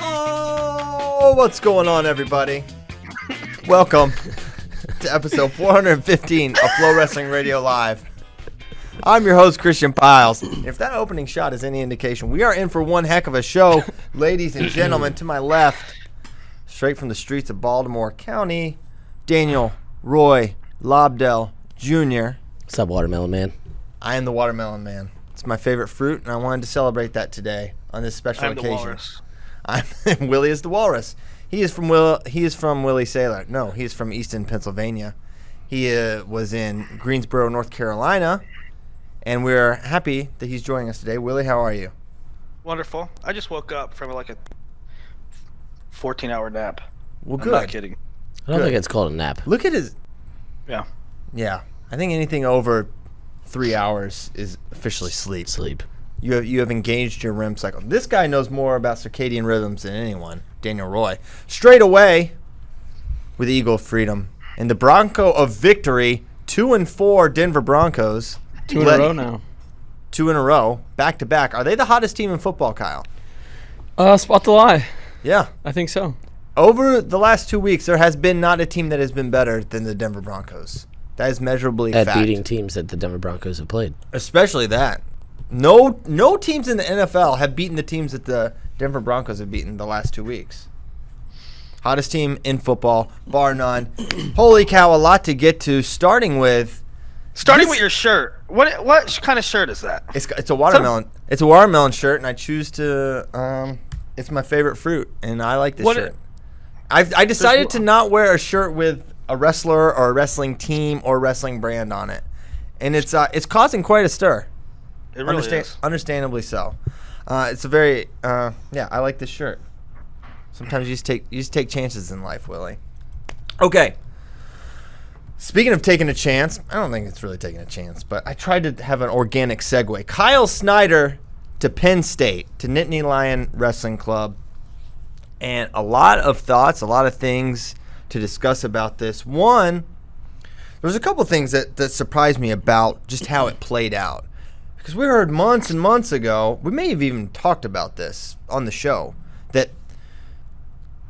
Oh, what's going on, everybody? Welcome to episode 415 of FloWrestling Radio Live. I'm your host, Christian Piles. If that opening shot is any indication, we are in for one heck of a show. Ladies and gentlemen, to my left, straight from the streets of Baltimore County, Daniel Roy Lobdell Jr. What's up, Watermelon Man? I am the Watermelon Man. It's my favorite fruit, and I wanted to celebrate that today on this special occasion. The walrus. Willie is the walrus. He is from Willie Saylor. No, he is from Easton, Pennsylvania. He was in Greensboro, North Carolina, and we're happy that he's joining us today. Willie, how are you? Wonderful. I just woke up from like a 14-hour nap. Well, good. I'm not kidding. I don't think it's called a nap. Look at his... Yeah. Yeah. I think anything over 3 hours is officially sleep. Sleep. You have engaged your REM cycle. This guy knows more about circadian rhythms than anyone, Daniel Roy. Straight away with Eagle of Freedom. And the Bronco of victory, 2-4 Denver Broncos. 2 in a row now. 2 in a row, back to back. Are they the hottest team in football, Kyle? Spot the lie. Yeah. I think so. Over the last 2 weeks, there has been not a team that has been better than the Denver Broncos. That is measurably At fact. beating teams that the Denver Broncos have played. Especially that. No teams in the NFL have beaten the teams that the Denver Broncos have beaten the last 2 weeks. Hottest team in football, bar none. Holy cow, a lot to get to. Starting with your shirt. What kind of shirt is that? It's a watermelon. It's a watermelon shirt, and I choose to. It's my favorite fruit, and I like this shirt. I decided to not wear a shirt with a wrestler or a wrestling team or wrestling brand on it, and it's causing quite a stir. It really is. Understandably so. It's a very I like this shirt. Sometimes you just take chances in life, Willie. Okay. Speaking of taking a chance, I don't think it's really taking a chance, but I tried to have an organic segue. Kyle Snyder to Penn State, to Nittany Lion Wrestling Club, and a lot of thoughts, a lot of things to discuss about this. One, there was a couple things that surprised me about just how it played out. Because we heard months and months ago, we may have even talked about this on the show, that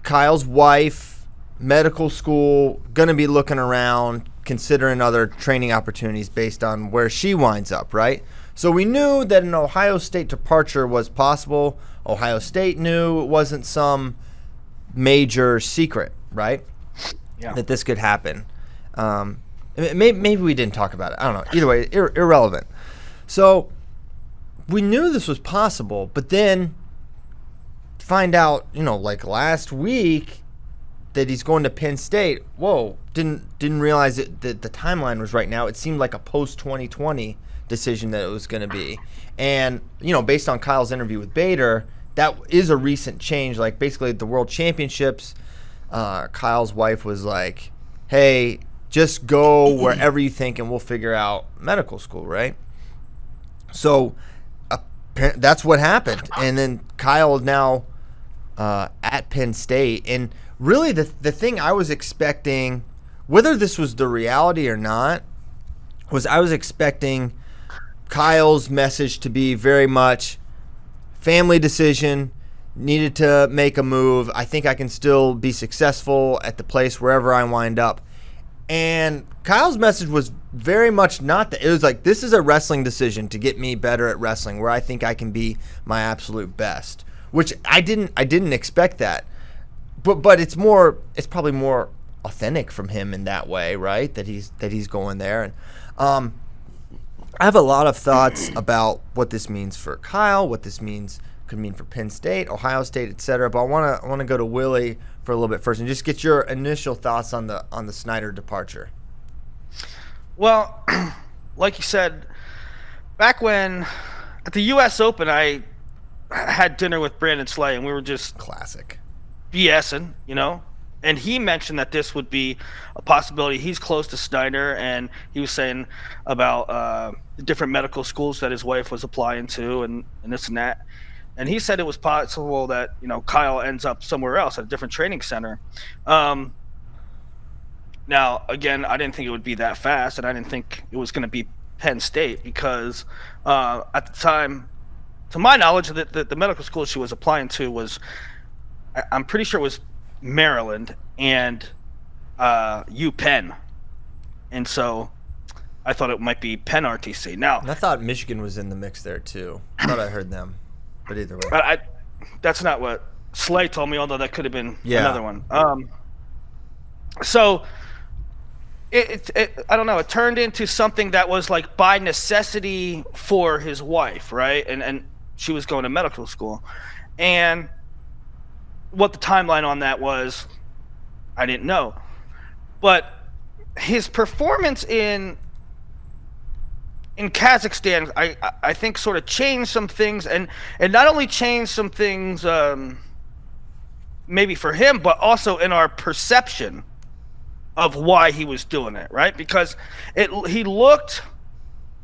Kyle's wife, medical school, going to be looking around, considering other training opportunities based on where she winds up, right? So we knew that an Ohio State departure was possible. Ohio State knew it wasn't some major secret, right? Yeah. That this could happen. Maybe we didn't talk about it. I don't know. Either way, irrelevant. So we knew this was possible, but then find out, like last week that he's going to Penn State. Whoa, didn't realize that the timeline was right now. It seemed like a post-2020 decision that it was going to be. And, based on Kyle's interview with Bader, that is a recent change. Like basically at the World Championships, Kyle's wife was like, hey, just go wherever you think and we'll figure out medical school, right? So that's what happened. And then Kyle now at Penn State. And really the thing I was expecting, whether this was the reality or not, was I was expecting Kyle's message to be very much family decision, needed to make a move. I think I can still be successful at the place wherever I wind up. And Kyle's message was very much not that. It was like, this is a wrestling decision to get me better at wrestling where I think I can be my absolute best, which I didn't expect that. But it's probably more authentic from him in that way, right? That he's going there. And I have a lot of thoughts about what this means for Kyle, what this could mean for Penn State, Ohio State, etc. But I want to go to Willie for a little bit first and just get your initial thoughts on the Snyder departure. Well, like you said, back when at the U.S. Open, I had dinner with Brandon Slay, and we were just classic BSing, And he mentioned that this would be a possibility. He's close to Snyder, and he was saying about the different medical schools that his wife was applying to and this and that. And he said it was possible that, Kyle ends up somewhere else at a different training center. Now, again, I didn't think it would be that fast, and I didn't think it was going to be Penn State because at the time, to my knowledge, the medical school she was applying to was I'm pretty sure it was Maryland and Penn, and so I thought it might be Penn RTC. Now, And I thought Michigan was in the mix there too. I thought I heard them, but either way. that's not what Slay told me, although that could have been Yeah. another one. So I don't know. It turned into something that was like by necessity for his wife, right? And she was going to medical school, and what the timeline on that was, I didn't know. But his performance in Kazakhstan, I think, sort of changed some things, and not only changed some things, maybe for him, but also in our perception of why he was doing it, right? Because he looked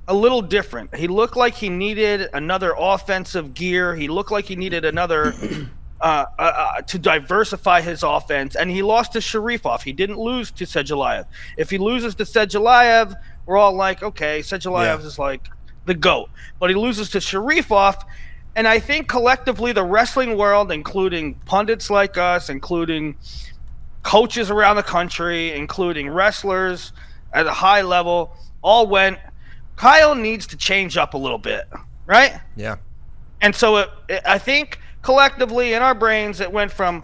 a little different. He looked like he needed another offensive gear. He looked like he needed another to diversify his offense, and he lost to Sharifov. He didn't lose to Sedgelayev. If he loses to Sedgelayev, we're all like, okay, Sedgelayev is like the GOAT. But he loses to Sharifov, and I think collectively the wrestling world, including pundits like us, including coaches around the country, including wrestlers at a high level, all went, Kyle needs to change up a little bit, right? Yeah. And so I think collectively in our brains it went from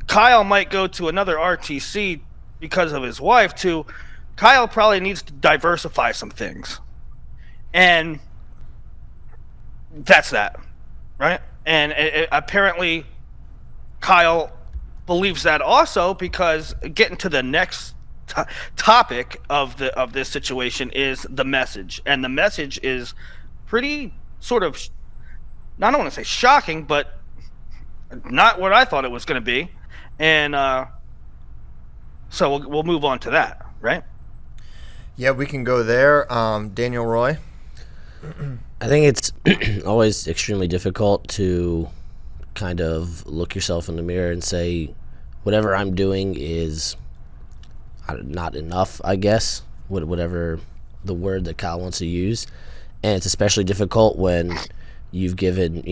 Kyle might go to another RTC because of his wife to Kyle probably needs to diversify some things. And that's that, right? And apparently Kyle believes that also, because getting to the next topic of this situation is the message, and the message is pretty sort of, I don't want to say shocking, but not what I thought it was going to be, and so we'll move on to that, right? Yeah, we can go there. Daniel Roy. I think it's always extremely difficult to kind of look yourself in the mirror and say, whatever I'm doing is not enough, I guess, whatever the word that Kyle wants to use. And it's especially difficult when you've given,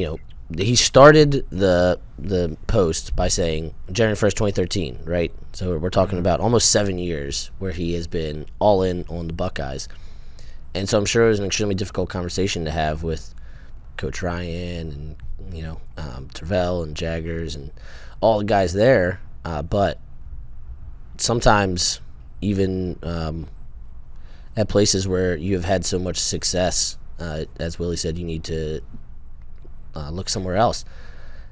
he started the post by saying January 1st, 2013, right? So we're talking about almost 7 years where he has been all in on the Buckeyes. And so I'm sure it was an extremely difficult conversation to have with Coach Ryan and, Tervel and Jaggers and all the guys there. But sometimes even at places where you have had so much success, as Willie said, you need to look somewhere else.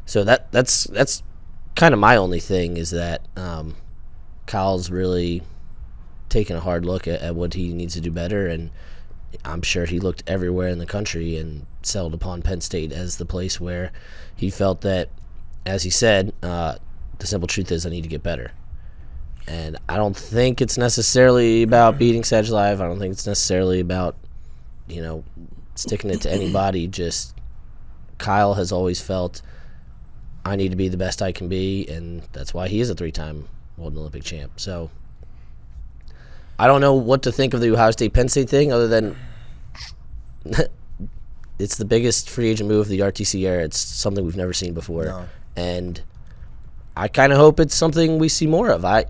So that's kind of my only thing, is that Kyle's really taken a hard look at what he needs to do better, and I'm sure he looked everywhere in the country and settled upon Penn State as the place where he felt that, as he said, the simple truth is I need to get better. And I don't think it's necessarily about beating Sedgelayev. I don't think it's necessarily about, sticking it to anybody. Just Kyle has always felt I need to be the best I can be, and that's why he is a 3-time World Olympic champ. So I don't know what to think of the Ohio State-Penn State thing, other than it's the biggest free agent move of the RTC era. It's something we've never seen before. No. And I kind of hope it's something we see more of. I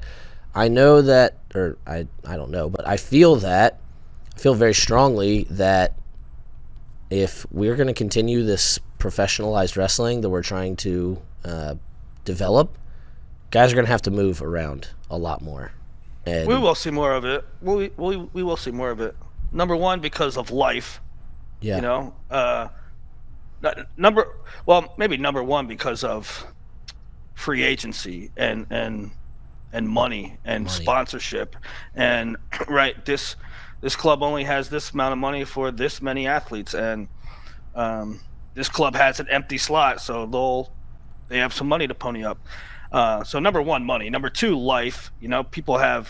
know that, or I don't know, but I feel very strongly that if we're going to continue this professionalized wrestling that we're trying to develop, guys are going to have to move around a lot more. And We will see more of it. We will see more of it. Number one, because of life. yeah, Maybe number one because of free agency and money and sponsorship, and right, this club only has this amount of money for this many athletes, and this club has an empty slot, so they have some money to pony up. So number one, money. Number two, life. People have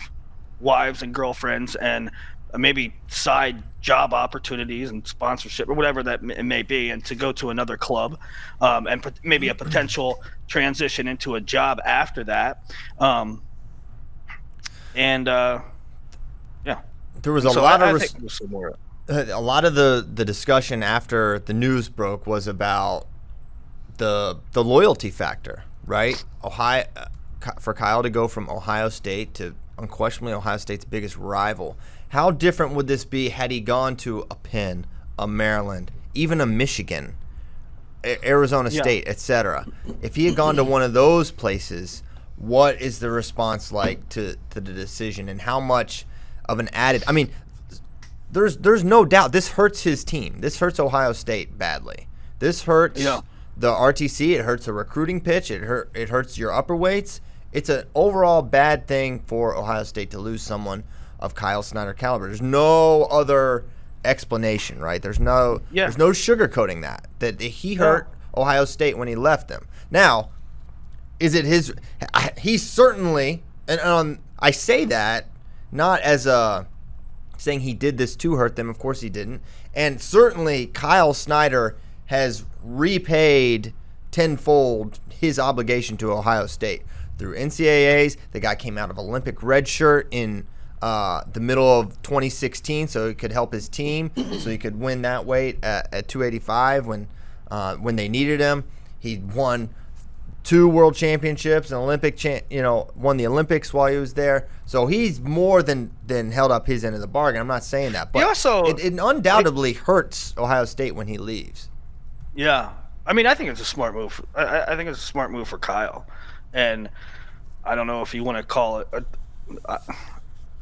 wives and girlfriends and maybe side job opportunities and sponsorship or whatever that it may be, and to go to another club, and maybe a potential transition into a job after that. There was a lot of the discussion after the news broke was about the loyalty factor, right? For Kyle to go from Ohio State to unquestionably Ohio State's biggest rival. How different would this be had he gone to a Penn, a Maryland, even a Michigan, Arizona State, etc.? If he had gone to one of those places, what is the response like to the decision, and how much of an added? I mean, there's no doubt this hurts his team. This hurts Ohio State badly. This hurts the RTC. It hurts the recruiting pitch. It hurts your upper weights. It's an overall bad thing for Ohio State to lose someone of Kyle Snyder caliber. There's no other explanation, right? There's no sugarcoating that he hurt Ohio State when he left them. Now, is it his? He's certainly, and I say that not as a saying he did this to hurt them. Of course he didn't. And certainly Kyle Snyder has repaid tenfold his obligation to Ohio State through NCAAs. The guy came out of Olympic red shirt in the middle of 2016, so he could help his team, so he could win that weight at 285 when they needed him. He won 2 world championships, an Olympic, won the Olympics while he was there. So he's more than held up his end of the bargain. I'm not saying that, but it undoubtedly hurts Ohio State when he leaves. Yeah, I mean, I think it's a smart move. I think it's a smart move for Kyle, and I don't know if you want to call it.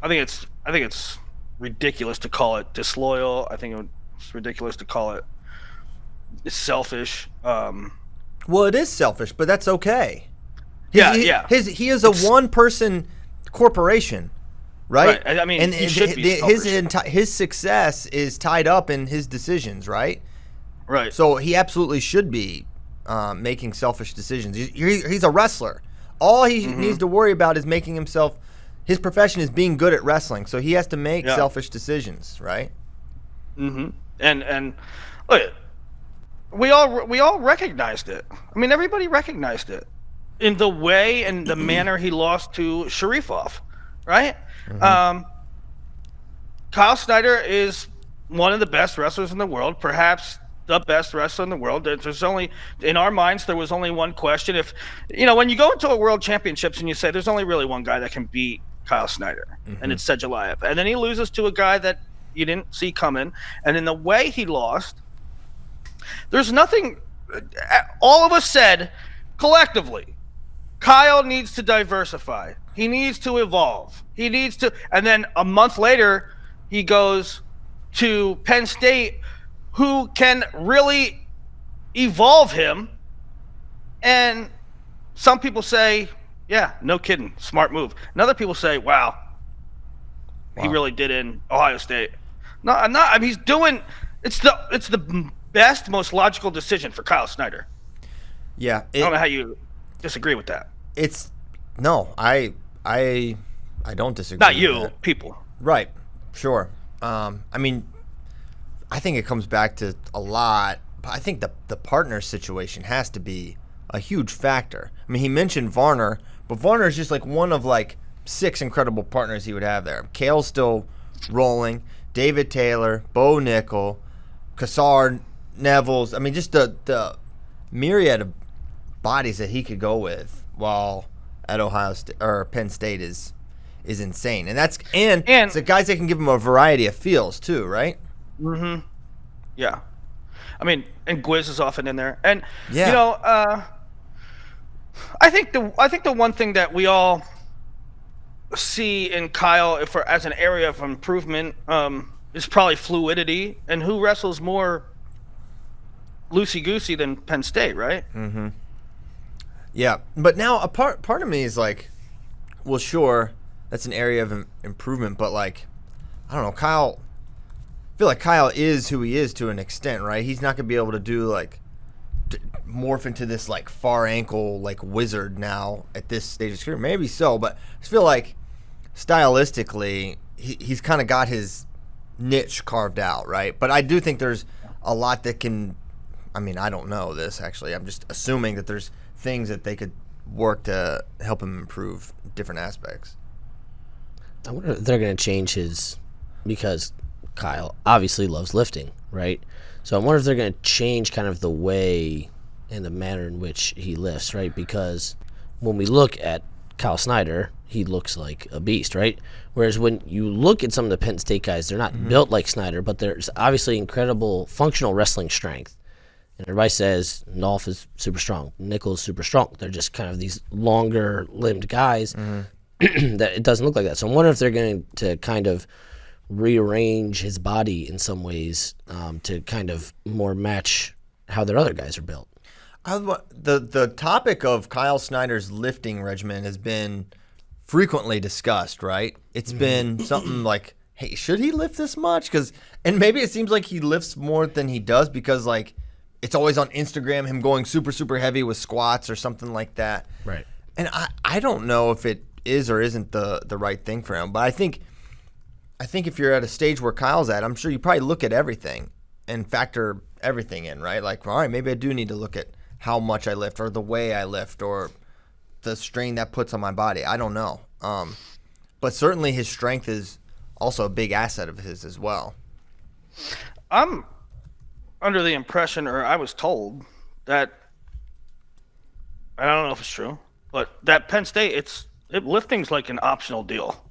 I think it's ridiculous to call it disloyal. I think it's ridiculous to call it selfish. Well, it is selfish, but that's okay. He is a one-person corporation, right? I mean, and he should be selfish. his success is tied up in his decisions, right? Right. So he absolutely should be making selfish decisions. He's a wrestler. All he needs to worry about is making himself. His profession is being good at wrestling, so he has to make selfish decisions, right? Mm-hmm. And look, we all recognized it. I mean, everybody recognized it in the way and the manner he lost to Sharifov, right? Mm-hmm. Kyle Snyder is one of the best wrestlers in the world, perhaps the best wrestler in the world. There's only, in our minds, there was only one question. If, when you go into a world championships and you say there's only really one guy that can beat Kyle Snyder, and it's Sedgelayev, and then he loses to a guy that you didn't see coming, and in the way he lost, there's nothing. All of us said collectively, Kyle needs to diversify. He needs to evolve. He needs to, and then a month later, he goes to Penn State, who can really evolve him. And some people say, yeah, no kidding, smart move. And other people say, wow, he really did in Ohio State. No, I'm not. I mean, he's doing. It's the best, most logical decision for Kyle Snyder. Yeah, I don't know how you disagree with that. I don't disagree. Not with you, that. people. Right. Sure. I mean, I think it comes back to a lot. But I think the partner situation has to be a huge factor. I mean, he mentioned Varner, but Varner is just like one of like 6 incredible partners he would have there. Kale's still rolling. David Taylor, Bo Nickel, Kassar, Neville's. I mean, just the myriad of bodies that he could go with while at Ohio State or Penn State is insane. And it's the guys that can give him a variety of feels too, right? Mm-hmm. Yeah. I mean, and Gwiz is often in there. And I think the one thing that we all see in Kyle as an area of improvement is probably fluidity, and who wrestles more loosey-goosey than Penn State, right? Mm-hmm. Yeah, but now a part of me is like, well, sure, that's an area of improvement, but like, I don't know, Kyle. I feel like Kyle is who he is to an extent, right? He's not gonna be able to do like morph into this like far ankle like wizard now at this stage of his career. Maybe so, but I just feel like stylistically he's kind of got his niche carved out, right? But I do think there's a lot that can. I mean, I don't know this actually. I'm just assuming that there's things that they could work to help him improve different aspects. I wonder if they're going to change because Kyle obviously loves lifting, right? So I wonder if they're going to change kind of the way and the manner in which he lifts, right? Because when we look at Kyle Snyder, he looks like a beast, right? Whereas when you look at some of the Penn State guys, they're not built like Snyder, but there's obviously incredible functional wrestling strength. And everybody says Nolf is super strong, Nichols super strong. They're just kind of these longer limbed guys that it doesn't look like that. So I'm wondering if they're going to kind of rearrange his body in some ways to kind of more match how their other guys are built. The topic of Kyle Snyder's lifting regimen has been frequently discussed, right? It's been something like, hey, should he lift this much? And maybe it seems like he lifts more than he does because, like, it's always on Instagram, him going super, super heavy with squats or something like that. Right. And I don't know if it is or isn't the right thing for him. But I think if you're at a stage where Kyle's at, I'm sure you probably look at everything and factor everything in, right? Like, all right, maybe I do need to look at how much I lift or the way I lift or the strain that puts on my body. I don't know. But certainly his strength is also a big asset of his as well. I'm under the impression, or I was told, that, I don't know if it's true, but that Penn State, lifting's like an optional deal.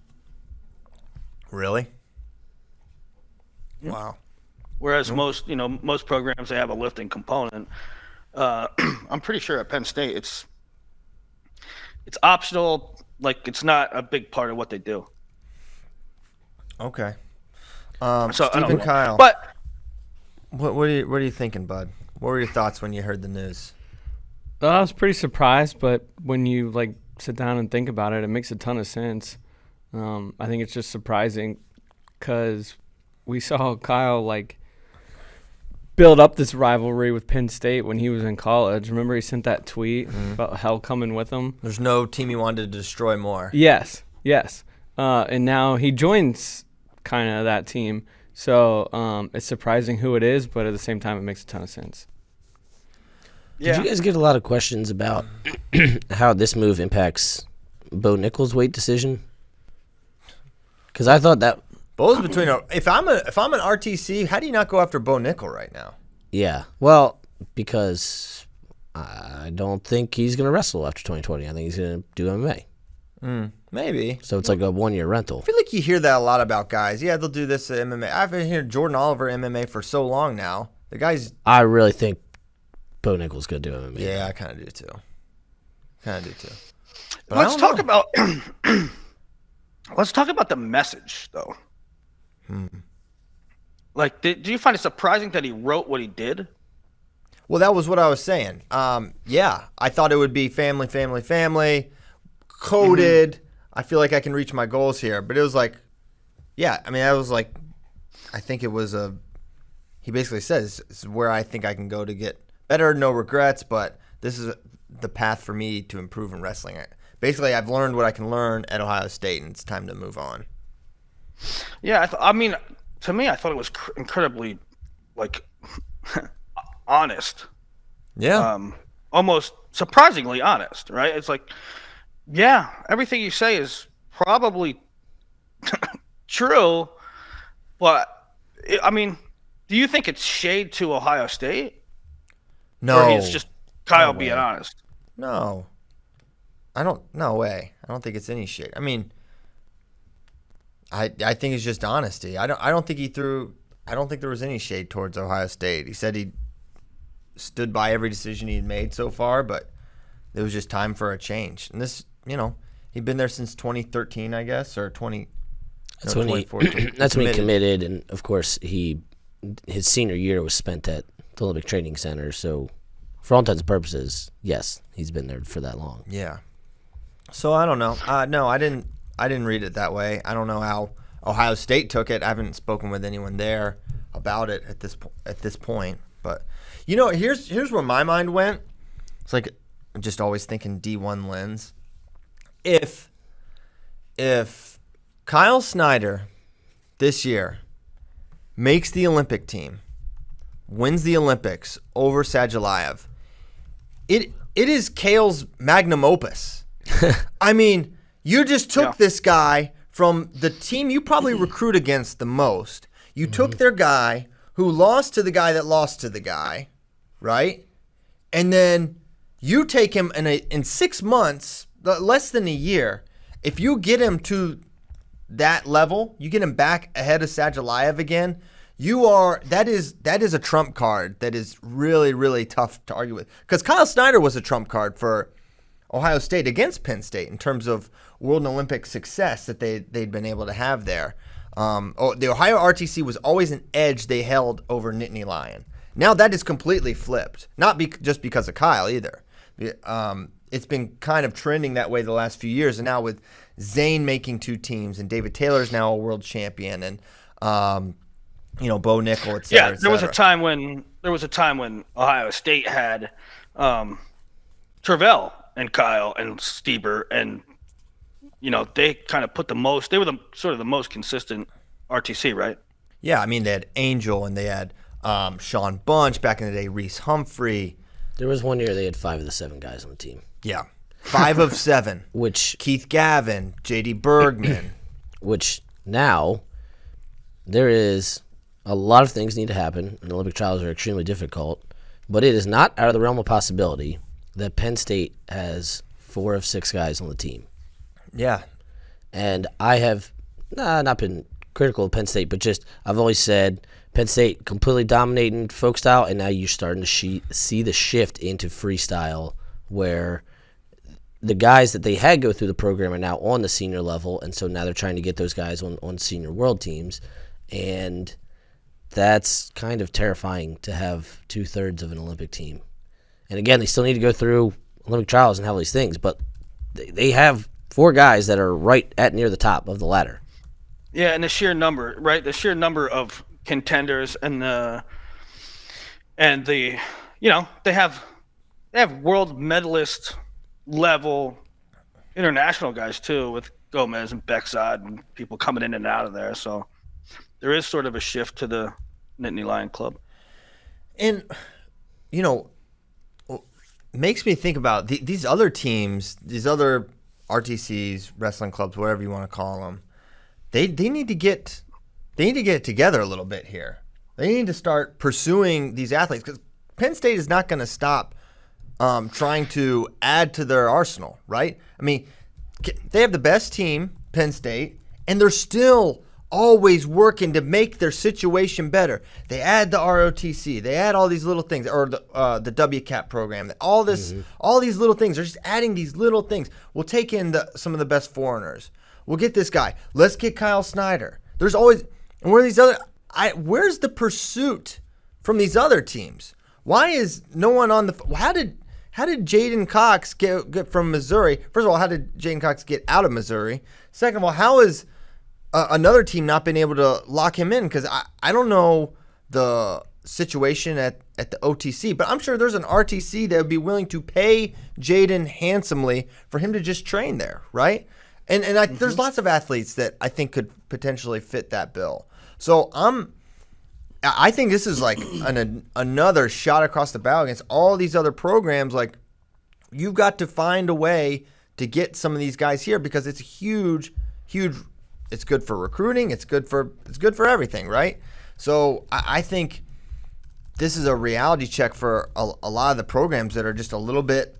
Really? Wow. Whereas most programs, they have a lifting component. I'm pretty sure at Penn State it's optional. Like, it's not a big part of what they do. Okay. So Stephen Kyle. But what are you thinking, bud? What were your thoughts when you heard the news? I was pretty surprised, but when you sit down and think about it, it makes a ton of sense. I think it's just surprising because we saw Kyle build up this rivalry with Penn State when he was in college. Remember he sent that tweet about hell coming with him? There's no team he wanted to destroy more. Yes. And now he joins kind of that team. So it's surprising who it is, but at the same time, it makes a ton of sense. yeah, Did you guys get a lot of questions about how this move impacts Bo Nichols' weight decision? Because I thought that. Bo's between if I'm an RTC, how do you not go after Bo Nickel right now? Yeah. Well, because I don't think he's going to wrestle after 2020. I think he's going to do MMA. Maybe. So it's like a 1-year rental. I feel like you hear that a lot about guys. Yeah, they'll do this at MMA. I've been hearing Jordan Oliver MMA for so long now. The guy's. I really think Bo Nichols going to do MMA. Yeah, I kind of do too. But let's talk about the message, though. Like, do you find it surprising that he wrote what he did? Well, that was what I was saying. Yeah, I thought it would be family, coded. I feel like I can reach my goals here. But it was like, yeah, I mean, I was like, I think it was he basically says, this is where I think I can go to get better, no regrets, but this is the path for me to improve in wrestling. Basically, I've learned what I can learn at Ohio State, and it's time to move on. Yeah, I mean, to me, I thought it was incredibly, honest. Yeah. Almost surprisingly honest, right? It's like, yeah, everything you say is probably true, but, I mean, do you think it's shade to Ohio State? No. Or it's just Kyle No being way. honest? No. No way. I don't think it's any shit. I mean, I think it's just honesty. I don't think there was any shade towards Ohio State. He said he stood by every decision he had made so far, but it was just time for a change. And this, he'd been there since 2013, I guess, or 2014. That's when he committed, and of course his senior year was spent at the Olympic Training Center. So, for all intents and purposes, yes, he's been there for that long. Yeah. So I don't know. No, I didn't read it that way. I don't know how Ohio State took it. I haven't spoken with anyone there about it at this point. But here's where my mind went. It's like I'm just always thinking D1 lens. If Kyle Snyder this year makes the Olympic team, wins the Olympics over Sajalayev, it is Kale's magnum opus. I mean, you just took this guy from the team you probably recruit against the most. You took their guy who lost to the guy that lost to the guy, right? and then you take him in 6 months, less than a year. If you get him to that level, you get him back ahead of Sadulayev again. That is a trump card that is really, really tough to argue with. Because Kyle Snyder was a trump card for Ohio State against Penn State in terms of world and Olympic success that they'd been able to have there. The Ohio RTC was always an edge they held over Nittany Lion. Now that is completely flipped. Not just because of Kyle either. It's been kind of trending that way the last few years, and now with Zane making 2 teams, and David Taylor's now a world champion, and Bo Nickel, et cetera. Yeah, there was a time when Ohio State had Tervel and Kyle and Stieber, and they kind of put they were the most consistent RTC, right? Yeah, I mean they had Angel and they had Sean Bunch back in the day, Reese Humphrey. There was one year they had 5 of the 7 guys on the team. Yeah, 5 of 7. Which Keith Gavin, J.D. Bergman. Which now there is a lot of things need to happen, and Olympic trials are extremely difficult. But it is not out of the realm of possibility that Penn State has 4 of 6 guys on the team. Yeah. And I have not been critical of Penn State, but just I've always said Penn State completely dominating folk style, and now you're starting to see the shift into freestyle where the guys that they had go through the program are now on the senior level, and so now they're trying to get those guys on senior world teams, and that's kind of terrifying to have 2/3 of an Olympic team. And again, they still need to go through Olympic trials and have all these things, but they have 4 guys that are right at near the top of the ladder. Yeah, and the sheer number, right? The sheer number of contenders and they have world medalist level international guys too, with Gomez and Bexad and people coming in and out of there. So there is sort of a shift to the Nittany Lion Club. And makes me think about these other teams, these other RTCs, wrestling clubs, whatever you want to call them. They need to get it together a little bit here. They need to start pursuing these athletes, because Penn State is not going to stop trying to add to their arsenal, right? I mean, they have the best team, Penn State, and they're still always working to make their situation better. They add the ROTC, they add all these little things, or the WCAP program. All these little things. They're just adding these little things. We'll take in some of the best foreigners. We'll get this guy. Let's get Kyle Snyder. There's always, and where are these other? Where's the pursuit from these other teams? Why is no one on the? How did Jaden Cox get from Missouri? First of all, how did Jaden Cox get out of Missouri? Second of all, how is another team not been able to lock him in? Because I don't know the situation at the OTC, but I'm sure there's an RTC that would be willing to pay Jaden handsomely for him to just train there, right? And there's lots of athletes that I think could potentially fit that bill. So I think this is like another shot across the bow against all these other programs. Like, you've got to find a way to get some of these guys here, because it's a huge. It's good for recruiting. It's good for everything, right? So I think this is a reality check for a lot of the programs that are just a little bit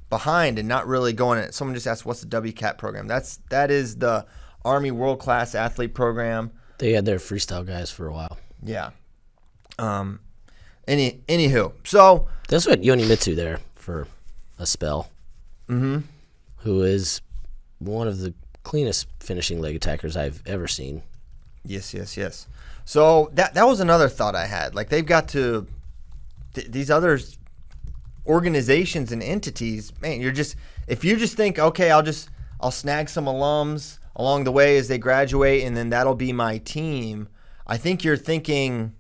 behind and not really going at it. Someone just asked, what's the WCAT program? That is the Army World Class Athlete Program. They had their freestyle guys for a while. Yeah. Anywho, so that's what Yoni Mitsu there for a spell. Mm-hmm. Who is one of the cleanest finishing leg attackers I've ever seen. Yes. So that was another thought I had. Like, they've got to these other organizations and entities. Man, if you just think, okay, I'll snag some alums along the way as they graduate, and then that'll be my team. I think you're thinking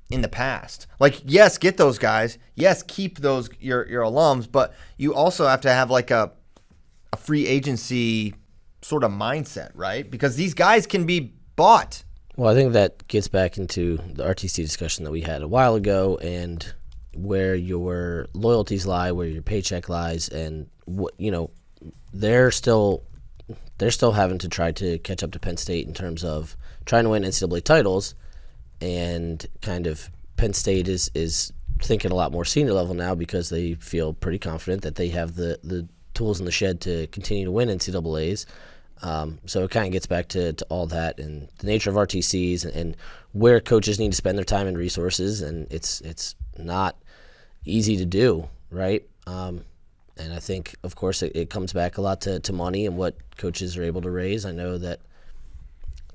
in the past. Like, yes, get those guys. Yes, keep those your alums, but you also have to have like a free agency sort of mindset, right? Because these guys can be bought. Well, I think that gets back into the RTC discussion that we had a while ago, and where your loyalties lie, where your paycheck lies, and they're still having to try to catch up to Penn State in terms of trying to win NCAA titles, and kind of Penn State is thinking a lot more senior level now because they feel pretty confident that they have the tools in the shed to continue to win NCAAs. So it kind of gets back to all that and the nature of RTCs and where coaches need to spend their time and resources, and it's not easy to do, right? And I think, of course, it comes back a lot to money and what coaches are able to raise. I know that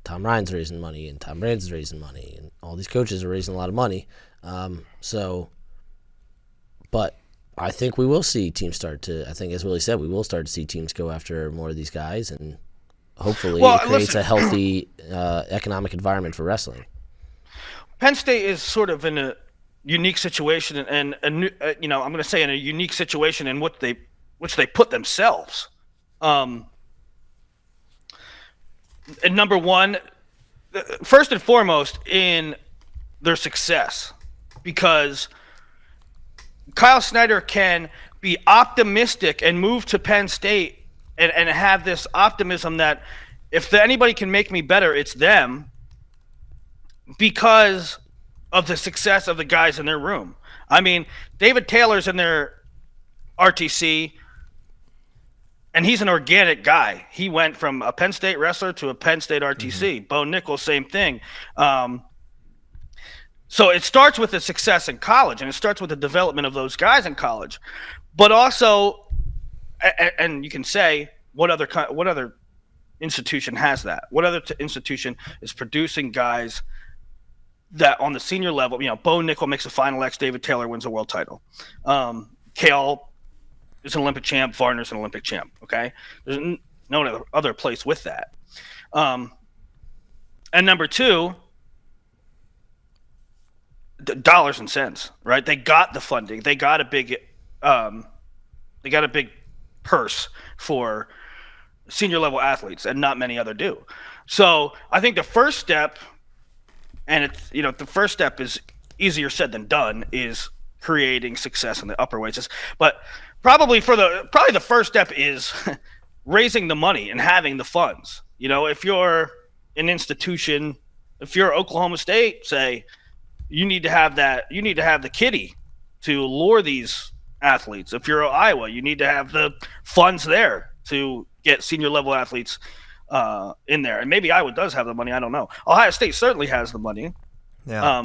Tom Ryan's raising money and Tom Brand's raising money and all these coaches are raising a lot of money. But I think we will see teams I think as Willie said, we will start to see teams go after more of these guys, and hopefully it creates a healthy economic environment for wrestling. Penn State is sort of in a unique situation, and I'm going to say in a unique situation in which they put themselves. And number one, first and foremost, in their success, because Kyle Snyder can be optimistic and move to Penn State and have this optimism that if anybody can make me better, it's them, because of the success of the guys in their room. I mean, David Taylor's in their RTC, and he's an organic guy. He went from a Penn State wrestler to a Penn State RTC. Mm-hmm. Bo Nichols, same thing. So it starts with the success in college, and it starts with the development of those guys in college. But also, and you can say, what other institution has that? What other institution is producing guys that on the senior level? Bo Nichols makes a Final X. David Taylor wins a world title. Kale is an Olympic champ. Varner's an Olympic champ. Okay, there's no other place with that. And number two, dollars and cents, right? They got the funding. They got a big purse for senior level athletes, and not many other do. So I think the first step, and the first step is easier said than done, is creating success in the upper weights. But probably the first step is raising the money and having the funds. If you're an institution, if you're Oklahoma State, say, you need to have that. You need to have the kitty to lure these athletes. If you're Iowa, you need to have the funds there to get senior level athletes in there. And maybe Iowa does have the money. I don't know. Ohio State certainly has the money. Yeah.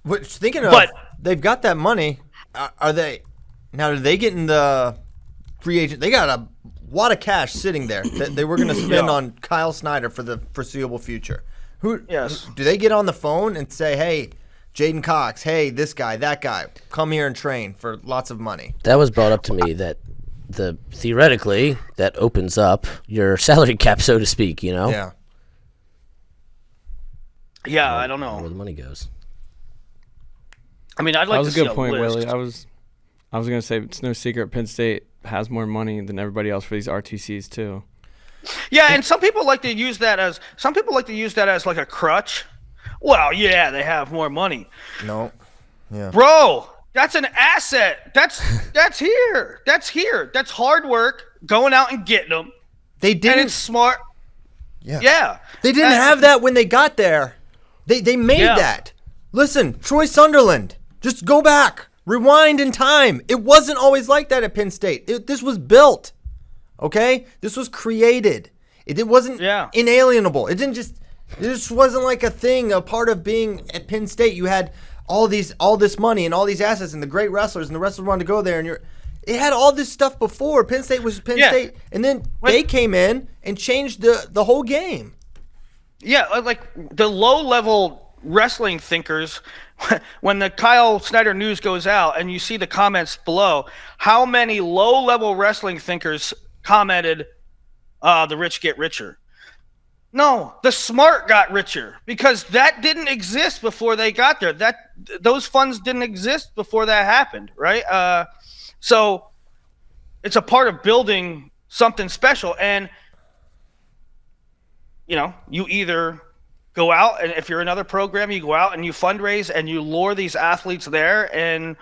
Thinking of, they've got that money. Do they get in the free agent? They got a lot of cash sitting there that they were going to spend on Kyle Snyder for the foreseeable future. Yes. Do they get on the phone and say, hey, Jaden Cox, hey, this guy, that guy, come here and train for lots of money? That was brought up to me that theoretically that opens up your salary cap, so to speak, Yeah. Yeah, I don't know where the money goes. I mean, I'd like to see that was a good point, list. Willie. I was going to say it's no secret Penn State has more money than everybody else for these RTCs too. Yeah, and some people like to use that as like a crutch. Well, yeah, they have more money. No. Yeah. Bro, that's an asset. That's here. That's here. That's hard work, going out and getting them. They didn't. And it's smart. Yeah. They didn't have that when they got there. They made that. Listen, Troy Sunderland, just go back. Rewind in time. It wasn't always like that at Penn State. This was built. Okay? This was created. It wasn't inalienable. It just wasn't like a thing, a part of being at Penn State. You had all this money and all these assets and the great wrestlers, and the wrestlers wanted to go there, and it had all this stuff before. Penn State was Penn State, and then they came in and changed the whole game. Yeah, like the low-level wrestling thinkers, when the Kyle Snyder news goes out and you see the comments below, how many low-level wrestling thinkers commented, the rich get richer? No, the smart got richer, because that didn't exist before they got there. Those funds didn't exist before that happened, right? So it's a part of building something special. And, you either go out, and if you're another program, you go out and you fundraise and you lure these athletes there and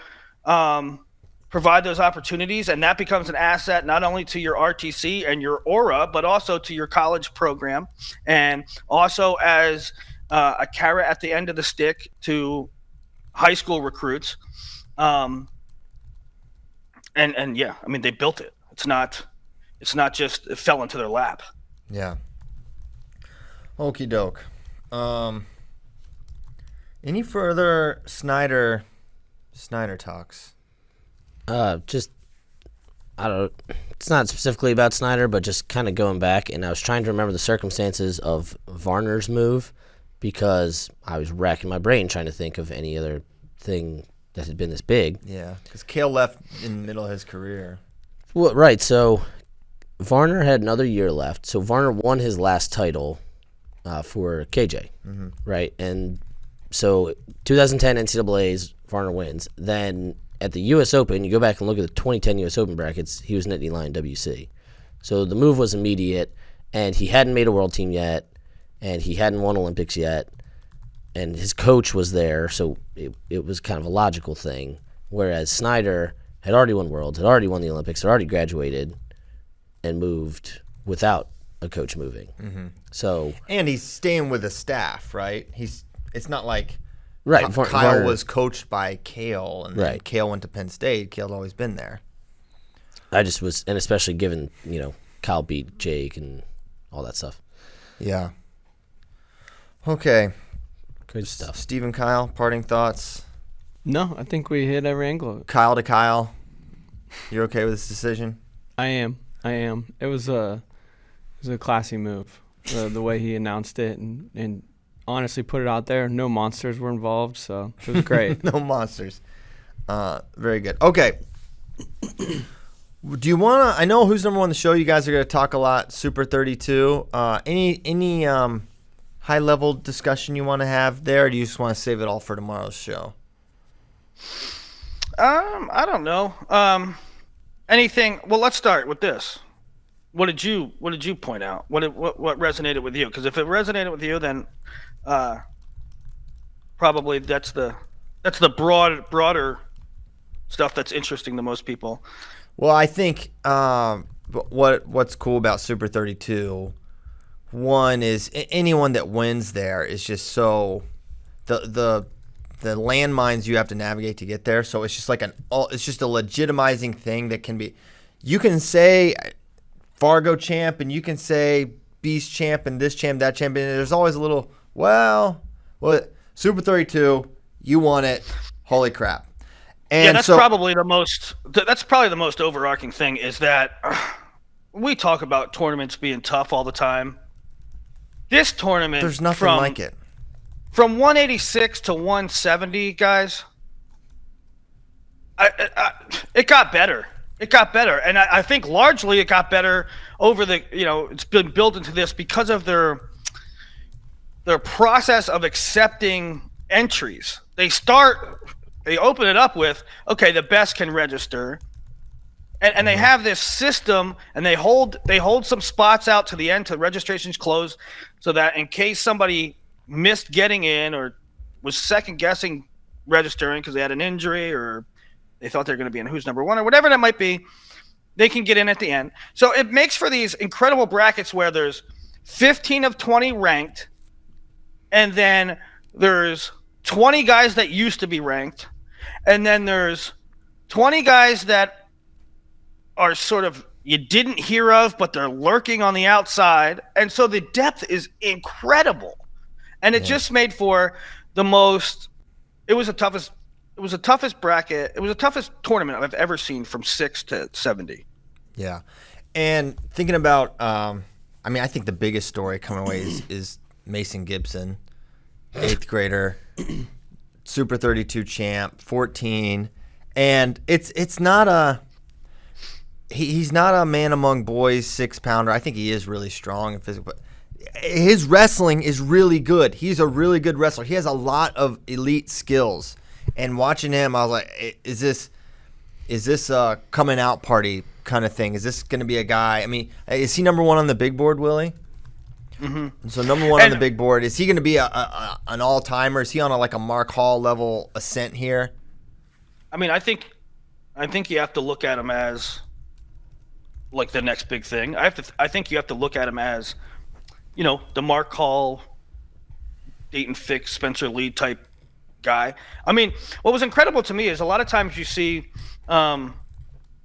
provide those opportunities, and that becomes an asset not only to your RTC and your aura, but also to your college program, and also as a carrot at the end of the stick to high school recruits. And yeah, I mean, they built it. It's not just it fell into their lap. Yeah. Okie doke. Any further Snyder talks? Just I don't. It's not specifically about Snyder, but just kind of going back, and I was trying to remember the circumstances of Varner's move because I was racking my brain trying to think of any other thing that had been this big. Yeah, because Kale left in the middle of his career. Well, right. So Varner had another year left. So Varner won his last title for KJ, right? And so 2010 NCAA's Varner wins. Then at the U.S. Open, you go back and look at the 2010 U.S. Open brackets, he was Nittany Lion WC. So the move was immediate, and he hadn't made a world team yet, and he hadn't won Olympics yet, and his coach was there, so it was kind of a logical thing. Whereas Snyder had already won worlds, had already won the Olympics, had already graduated, and moved without a coach moving. So And he's staying with the staff, right? It's not like right, Kyle Varner was coached by Kale, and then Right. Kale went to Penn State. Kale'd always been there. I just was, and especially given Kyle beat Jake and all that stuff. Yeah. Okay. Good stuff. Steve and Kyle, parting thoughts. No, I think we hit every angle of it. Kyle to Kyle, you're okay with this decision? I am. It was a classy move. The way he announced it and honestly put it out there. No monsters were involved, so it was great. No monsters. Very good. Okay. Do you want to? I know who's number one on the show. You guys are going to talk a lot. Super 32. Any high level discussion you want to have there? Or do you just want to save it all for tomorrow's show? I don't know. Anything? Well, let's start with this. What did you point out? What resonated with you? Because if it resonated with you, then probably that's the broader stuff that's interesting to most people. Well, I think what's cool about Super 32, one is anyone that wins there is just so the landmines you have to navigate to get there. So it's just like it's just a legitimizing thing that can be. You can say Fargo champ, and you can say Beast champ, and this champ, that champ, and there's always a little Super 32, you won it. Holy crap! And that's probably the most. That's probably the most overarching thing is that we talk about tournaments being tough all the time. This tournament, there's nothing like it. From 186 to 170, guys, it got better. It got better, and I think largely it got better over the. It's been built into this because of their process of accepting entries. They open it up with, okay, the best can register, and they have this system, and they hold some spots out to the end till registration's closed, so that in case somebody missed getting in or was second guessing registering because they had an injury or they thought they were going to be in who's number one or whatever that might be, they can get in at the end. So it makes for these incredible brackets where there's 15 of 20 ranked, and then there's 20 guys that used to be ranked, and then there's 20 guys that are sort of you didn't hear of, but they're lurking on the outside. And so the depth is incredible. And it just made for the most – it was the toughest bracket. It was the toughest tournament I've ever seen from 6 to 70. Yeah. And thinking about I think the biggest story coming away is Mason Gibson, 8th grader, Super 32 champ, 14. And it's not a – he's not a man among boys 6-pounder. I think he is really strong and physical, but his wrestling is really good. He's a really good wrestler. He has a lot of elite skills. And watching him, I was like, is this a coming out party kind of thing? Is this going to be a guy? I mean, is he number one on the big board, Willie? Mm-hmm. So number one on the big board. Is he going to be an all-timer? Is he on a Mark Hall level ascent here? I mean, I think you have to look at him as like the next big thing. I think you have to look at him as, the Mark Hall, Dayton Fix, Spencer Lee type guy. I mean, what was incredible to me is a lot of times you see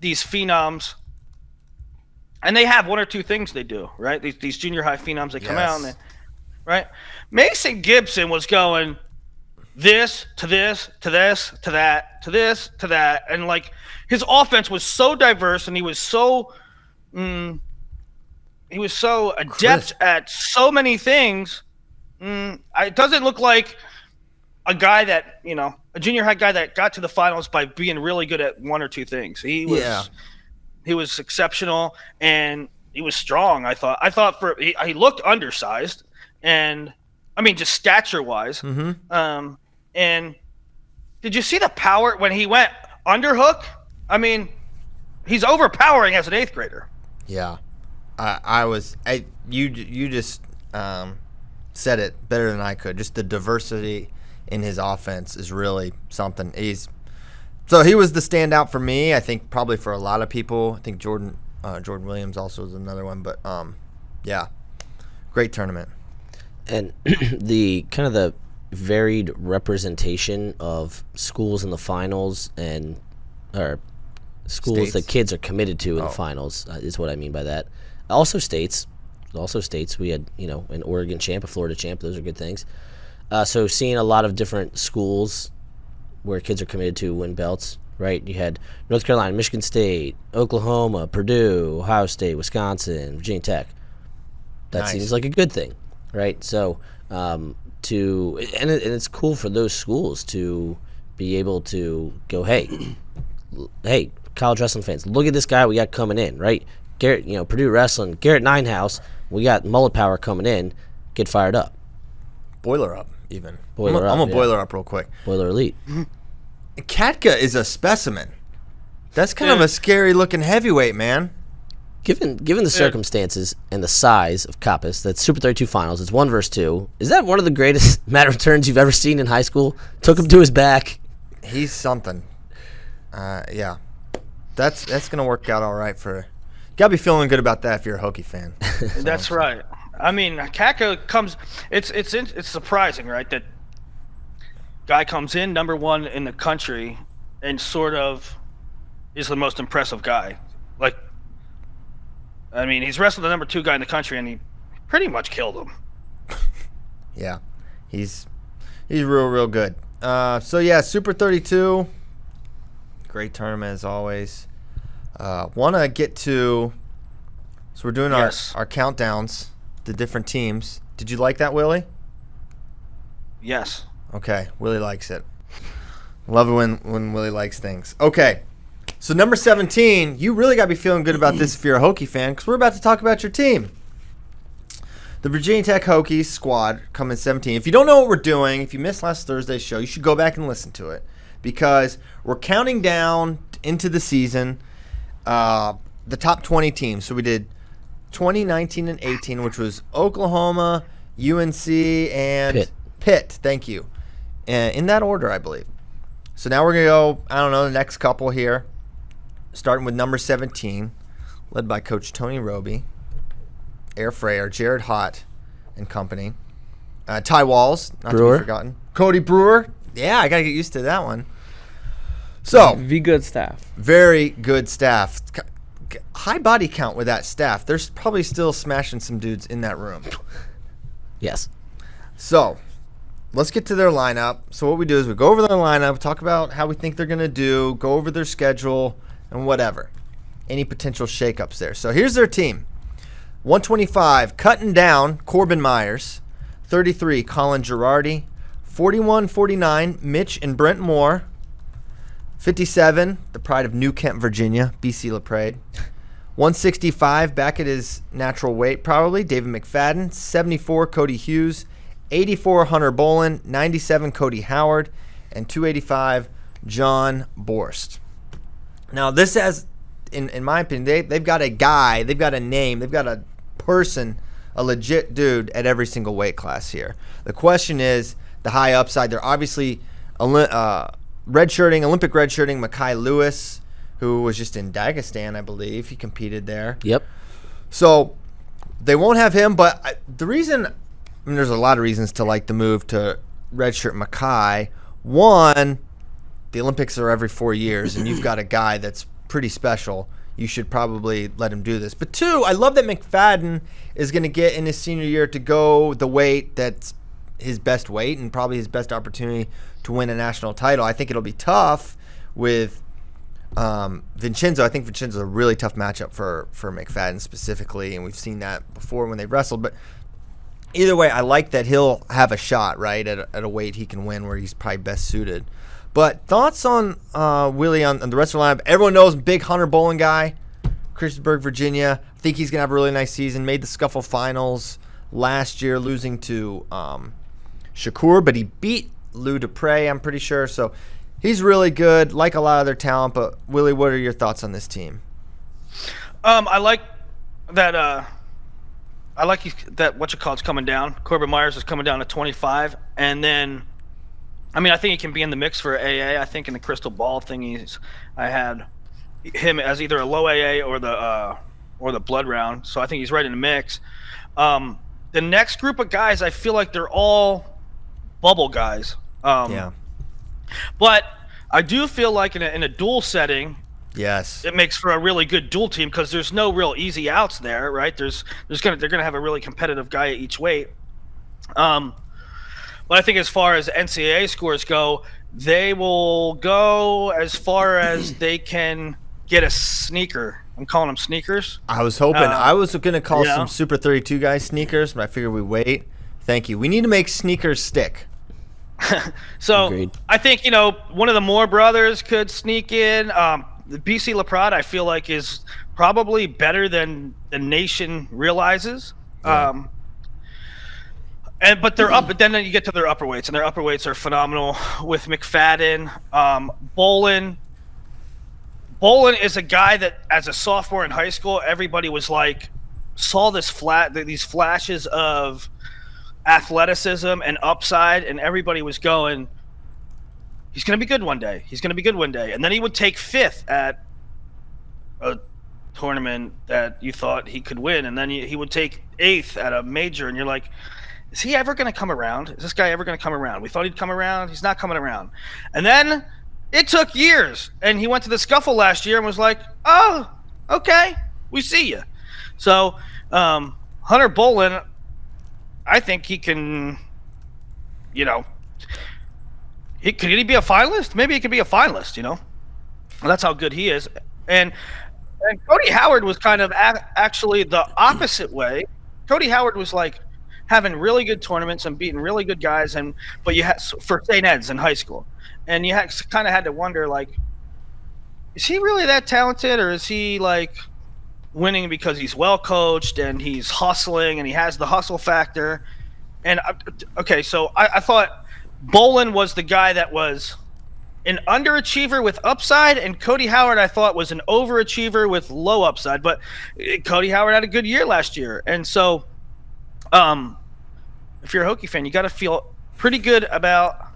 these phenoms, and they have one or two things they do, right? These junior high phenoms, they come out and right? Mason Gibson was going this to this to this to that to this to that, and like his offense was so diverse, and he was so adept at so many things. It doesn't look like a guy that, a junior high guy that got to the finals by being really good at one or two things. He was exceptional, and he was strong. I thought he looked undersized, and I mean just stature wise. Mm-hmm. And did you see the power when he went underhook? I mean, he's overpowering as an 8th grader. Yeah, you just said it better than I could. Just the diversity in his offense is really something. He was the standout for me. I think probably for a lot of people. I think Jordan Williams also is another one. But yeah, great tournament. And the kind of the varied representation of schools in the finals or schools that kids are committed to in the finals is what I mean by that. Also states. We had, an Oregon champ, a Florida champ. Those are good things. So seeing a lot of different schools where kids are committed to win belts, right? You had North Carolina, Michigan State, Oklahoma, Purdue, Ohio State, Wisconsin, Virginia Tech. That seems like a good thing, right? So and it's cool for those schools to be able to go, hey, college wrestling fans, look at this guy we got coming in, right? Garrett, Purdue Wrestling, Garrett Ninehouse, we got Mullet Power coming in, get fired up. Boiler up, even. I'm Yeah. boiler up real quick. Boiler Elite. Katka is a specimen. That's kind of a scary looking heavyweight, man. Given the circumstances and the size of Kappas, that's Super 32 finals, it's 1 versus 2. Is that one of the greatest mat returns you've ever seen in high school? Took him to his back. He's something. Yeah. That's going to work out all right for... Got to be feeling good about that if you're a Hokie fan. That's right. I mean, Katka comes... It's surprising, right, that guy comes in number 1 in the country and sort of is the most impressive guy. Like, I mean, he's wrestled the number 2 guy in the country, and he pretty much killed him. Yeah, he's real good. So yeah, Super 32, great tournament as always. Want to get to? So we're doing our countdowns, the different teams. Did you like that, Willie? Yes. Okay, Willie likes it. Love it when Willie likes things. Okay. So number 17, you really got to be feeling good about this if you're a Hokie fan, because we're about to talk about your team. The Virginia Tech Hokies squad come in 17. If you don't know what we're doing, if you missed last Thursday's show, you should go back and listen to it, because we're counting down into the season, the top 20 teams. So we did 2019 and 18, which was Oklahoma, UNC, and Pitt. Thank you. In that order, I believe. So now we're going to go, I don't know, the next couple here. Starting with number 17, led by Coach Tony Roby, Air Frayer, Jared Hott and company. Ty Walls, not to be forgotten. Cody Brewer. Yeah, I got to get used to that one. So, good staff. Very good staff. High body count with that staff. They're probably still smashing some dudes in that room. Yes. So, let's get to their lineup. So what we do is we go over their lineup, talk about how we think they're going to do, go over their schedule, and whatever. Any potential shakeups there. So here's their team. 125, cutting down, Corbin Myers. 33, Colin Girardi. 41-49, Mitch and Brent Moore. 57, the pride of New Kent, Virginia, BC LaPrade. 165, back at his natural weight probably, David McFadden. 74, Cody Hughes. 84, Hunter Bolin. 97, Cody Howard. And 285, John Borst. Now, this has, in my opinion, they've got a guy, they've got a name, they've got a person, a legit dude at every single weight class here. The question is the high upside. They're obviously Olympic redshirting Makai Lewis, who was just in Dagestan, I believe. He competed there. Yep. So they won't have him, but the reason, I mean, there's a lot of reasons to like the move to redshirt Makai. One, the Olympics are every 4 years, and you've got a guy that's pretty special. You should probably let him do this. But two, I love that McFadden is going to get in his senior year to go the weight that's his best weight and probably his best opportunity to win a national title. I think it'll be tough with Vincenzo. I think Vincenzo's a really tough matchup for McFadden specifically, and we've seen that before when they wrestled. But either way, I like that he'll have a shot, right, at a weight he can win where he's probably best suited. But thoughts on Willie on the rest of the lineup? Everyone knows big Hunter Bolin guy, Christiansburg, Virginia. I think he's going to have a really nice season. Made the Scuffle finals last year, losing to Shakur, but he beat Lou Dupre, I'm pretty sure. So he's really good, like a lot of their talent. But, Willie, what are your thoughts on this team? I like that what's coming down. Corbin Myers is coming down to 25. And then, I mean, I think he can be in the mix for AA. I think in the crystal ball thing, I had him as either a low AA or the blood round. So I think he's right in the mix. The next group of guys, I feel like they're all bubble guys. Yeah. But I do feel like in a dual setting, yes, it makes for a really good dual team because there's no real easy outs there, right? They're gonna have a really competitive guy at each weight. But I think as far as NCAA scores go, they will go as far as they can get a sneaker. I'm calling them sneakers. I was hoping. I was going to call yeah. some Super 32 guys sneakers, but I figured we wait. Thank you. We need to make sneakers stick. So Agreed. I think, one of the Moore brothers could sneak in. The BC LaPrade, I feel like, is probably better than the nation realizes. Yeah. But they're up. But then you get to their upper weights, and their upper weights are phenomenal with McFadden, Bolin is a guy that, as a sophomore in high school, everybody was like, saw these flashes of athleticism and upside, and everybody was going, he's going to be good one day. He's going to be good one day. And then he would take fifth at a tournament that you thought he could win, and then he would take eighth at a major, and you're like, is he ever going to come around? Is this guy ever going to come around? We thought he'd come around. He's not coming around. And then it took years, and he went to the Scuffle last year and was like, oh, okay, we see you. So Hunter Bolin, I think he can, could he be a finalist? Maybe he could be a finalist, Well, that's how good he is. And Cody Howard was kind of actually the opposite way. Cody Howard was like having really good tournaments and beating really good guys, but you had for St. Ed's in high school. And you kind of had to wonder, like, is he really that talented, or is he, like, winning because he's well-coached and he's hustling and he has the hustle factor? And, okay, so I thought Bolin was the guy that was an underachiever with upside, and Cody Howard, I thought, was an overachiever with low upside. But Cody Howard had a good year last year. And so if you're a Hokie fan, you got to feel pretty good about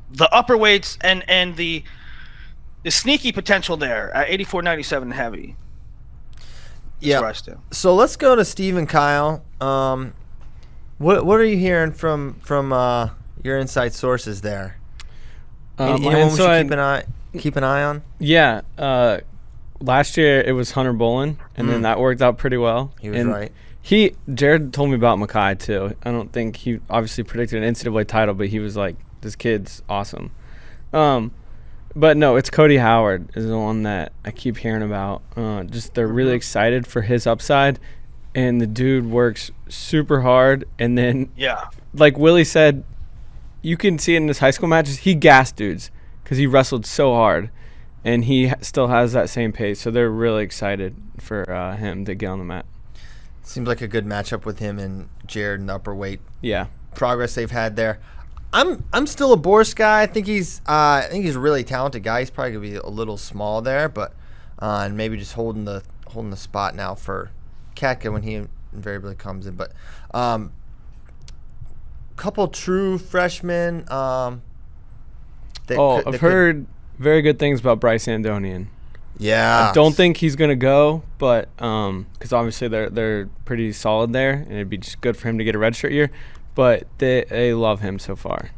the upper weights and the sneaky potential there at 84.97 heavy. Yeah. So let's go to Steve and Kyle. What are you hearing from your inside sources there? Anyone we should keep an eye on? Yeah. Last year it was Hunter Bolin, and then that worked out pretty well. He was right. Jared told me about Mackay too. I don't think he obviously predicted an NCAA title, but he was like, this kid's awesome. But no, it's Cody Howard is the one that I keep hearing about. Just they're really excited for his upside, and the dude works super hard. And then, like Willie said, you can see it in his high school matches. He gassed dudes because he wrestled so hard, and he still has that same pace. So they're really excited for him to get on the mat. Seems like a good matchup with him and Jared in the upper weight. Yeah, progress they've had there. I'm still a Boris guy. I think he's a really talented guy. He's probably gonna be a little small there, but and maybe just holding the spot now for Katka when he invariably comes in. But couple true freshmen. I've heard very good things about Bryce Andonian. Yeah, I don't think he's gonna go, but because obviously they're pretty solid there, and it'd be just good for him to get a redshirt year. But they love him so far.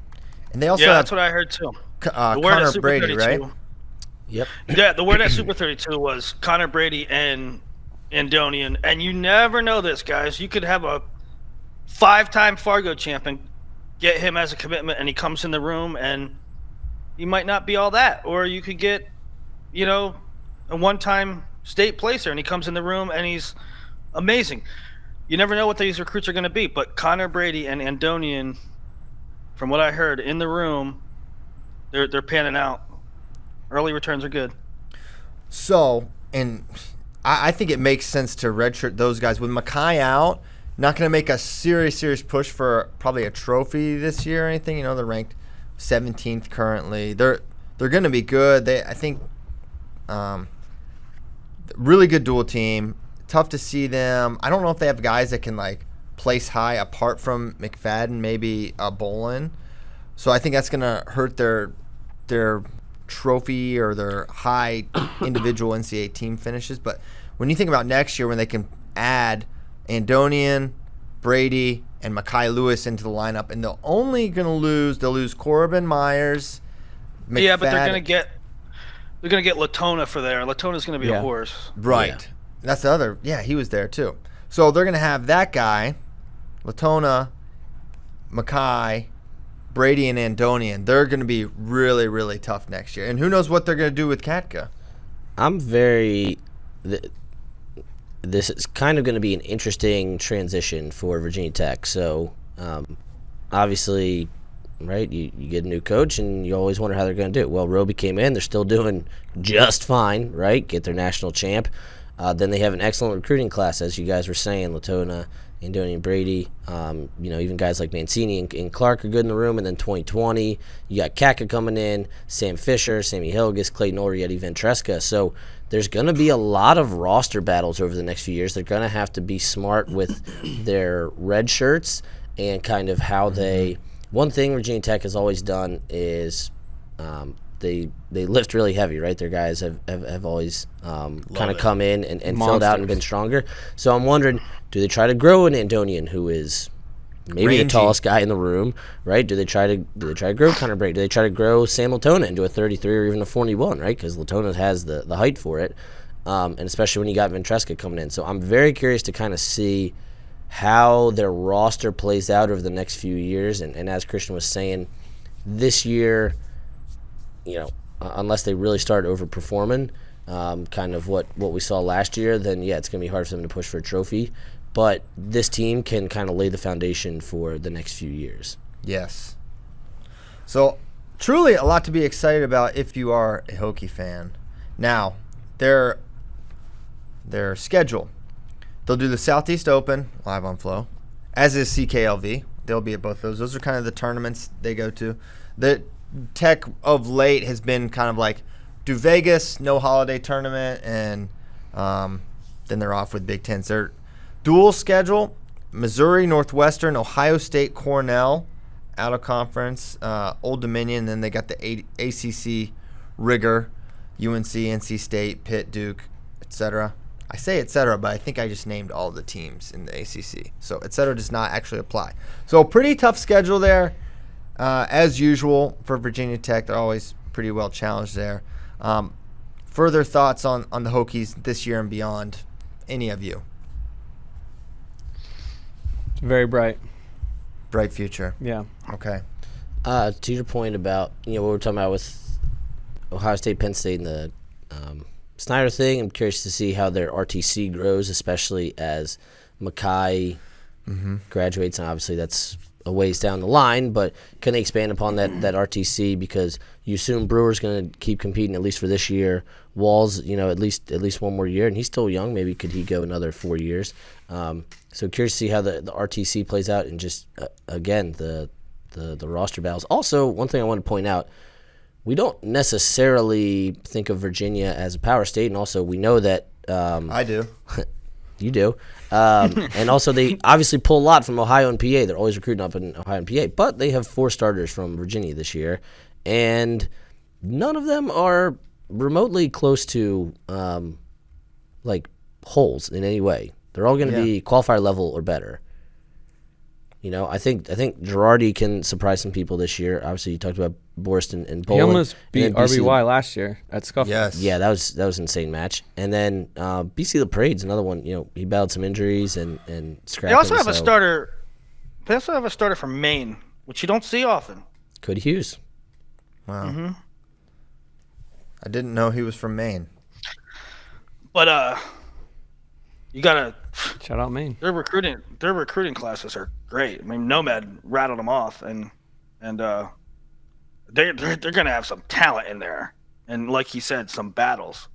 And they also Yeah, have that's what I heard too. The word at Connor Super Brady, 32, right? Yep. Yeah, the word at Super 32 was Connor Brady and Andonian. And you never know this, guys. You could have a 5-time Fargo champ and get him as a commitment, and he comes in the room, and he might not be all that. Or you could get, a one-time state placer, and he comes in the room, and he's amazing. You never know what these recruits are going to be. But Connor Brady and Andonian, from what I heard in the room, they're panning out. Early returns are good. So, and I think it makes sense to redshirt those guys. With Mackay out, not going to make a serious push for probably a trophy this year or anything. They're ranked 17th currently. They're going to be good. I think really good dual team. Tough to see them. I don't know if they have guys that can place high apart from McFadden, maybe Bolin. So I think that's going to hurt their trophy or their high individual NCAA team finishes. But when you think about next year, when they can add Andonian, Brady, and Mackay Lewis into the lineup, and they'll lose Corbin Myers, McFadden. Yeah, but they're gonna get Latona for there. Latona's gonna be a horse. Right. Yeah. That's the other. Yeah, he was there too. So they're gonna have that guy, Latona, Mackay, Brady, and Andonian. They're going to be really, really tough next year. And who knows what they're going to do with Katka. This is kind of going to be an interesting transition for Virginia Tech. So, obviously, right, you get a new coach, and you always wonder how they're going to do it. Well, Roby came in. They're still doing just fine, right? Get their national champ. Then they have an excellent recruiting class, as you guys were saying, Latona, Andonian, Brady, even guys like Mancini and Clark are good in the room. And then 2020, you got Kaka coming in, Sam Fisher, Sammy Hilgis, Clayton Orietti, Ventresca. So there's going to be a lot of roster battles over the next few years. They're going to have to be smart with their red shirts and kind of how they – one thing Virginia Tech has always done is they lift really heavy, right? Their guys have always kind of come in and filled out and been stronger. So I'm wondering, do they try to grow an Andonian who is maybe rangy, the tallest guy in the room, right? Do they try to grow Connor Brady? Do they try to grow Sam Latona into a 33 or even a 41, right? Because Latona has the height for it, and especially when you got Ventresca coming in. So I'm very curious to kind of see how their roster plays out over the next few years. And as Christian was saying, this year, unless they really start overperforming, kind of what we saw last year, then yeah, it's going to be hard for them to push for a trophy. But this team can kind of lay the foundation for the next few years. Yes. So truly a lot to be excited about if you are a Hokie fan. Now, their schedule. They'll do the Southeast Open live on Flow, as is CKLV. They'll be at both those. Those are kind of the tournaments they go to. The Tech of late has been kind of like do Vegas, no holiday tournament, and then they're off with Big Tens. Their dual schedule, Missouri, Northwestern, Ohio State, Cornell, out of conference, Old Dominion, then they got the ACC rigor, UNC, NC State, Pitt, Duke, etc. I say etc., but I think I just named all the teams in the ACC. So etc. does not actually apply. So pretty tough schedule there. As usual for Virginia Tech, they're always pretty well challenged there. Further thoughts on the Hokies this year and beyond? Any of you? Very bright. Bright future. Yeah. Okay. To your point about what we're talking about with Ohio State, Penn State, and the Snyder thing, I'm curious to see how their RTC grows, especially as Mackay graduates, and obviously that's a ways down the line, but can they expand upon that RTC, because you assume Brewer's going to keep competing at least for this year. Wall's, at least one more year, and he's still young. Maybe could he go another 4 years? So curious to see how the RTC plays out, and just again the roster battles. Also, one thing I want to point out, we don't necessarily think of Virginia as a power state, and also we know that I do. You do. And also they obviously pull a lot from Ohio and PA. They're always recruiting up in Ohio and PA. But they have 4 starters from Virginia this year. And none of them are remotely close to, holes in any way. They're all going to be qualifier level or better. I think Girardi can surprise some people this year. Obviously, you talked about Borst and Bolin. He almost beat And then RBY last year at Scuffle. Yes. Yeah, that was an insane match. And then BC LaParade's another one. He battled some injuries and scrapping. They also have a starter. They also have a starter from Maine, which you don't see often. Cody Hughes. Wow. Mm-hmm. I didn't know he was from Maine. But you gotta Shout out Maine. their recruiting classes are great. I mean, Nomad rattled them off, and they're gonna have some talent in there, and like he said, some battles.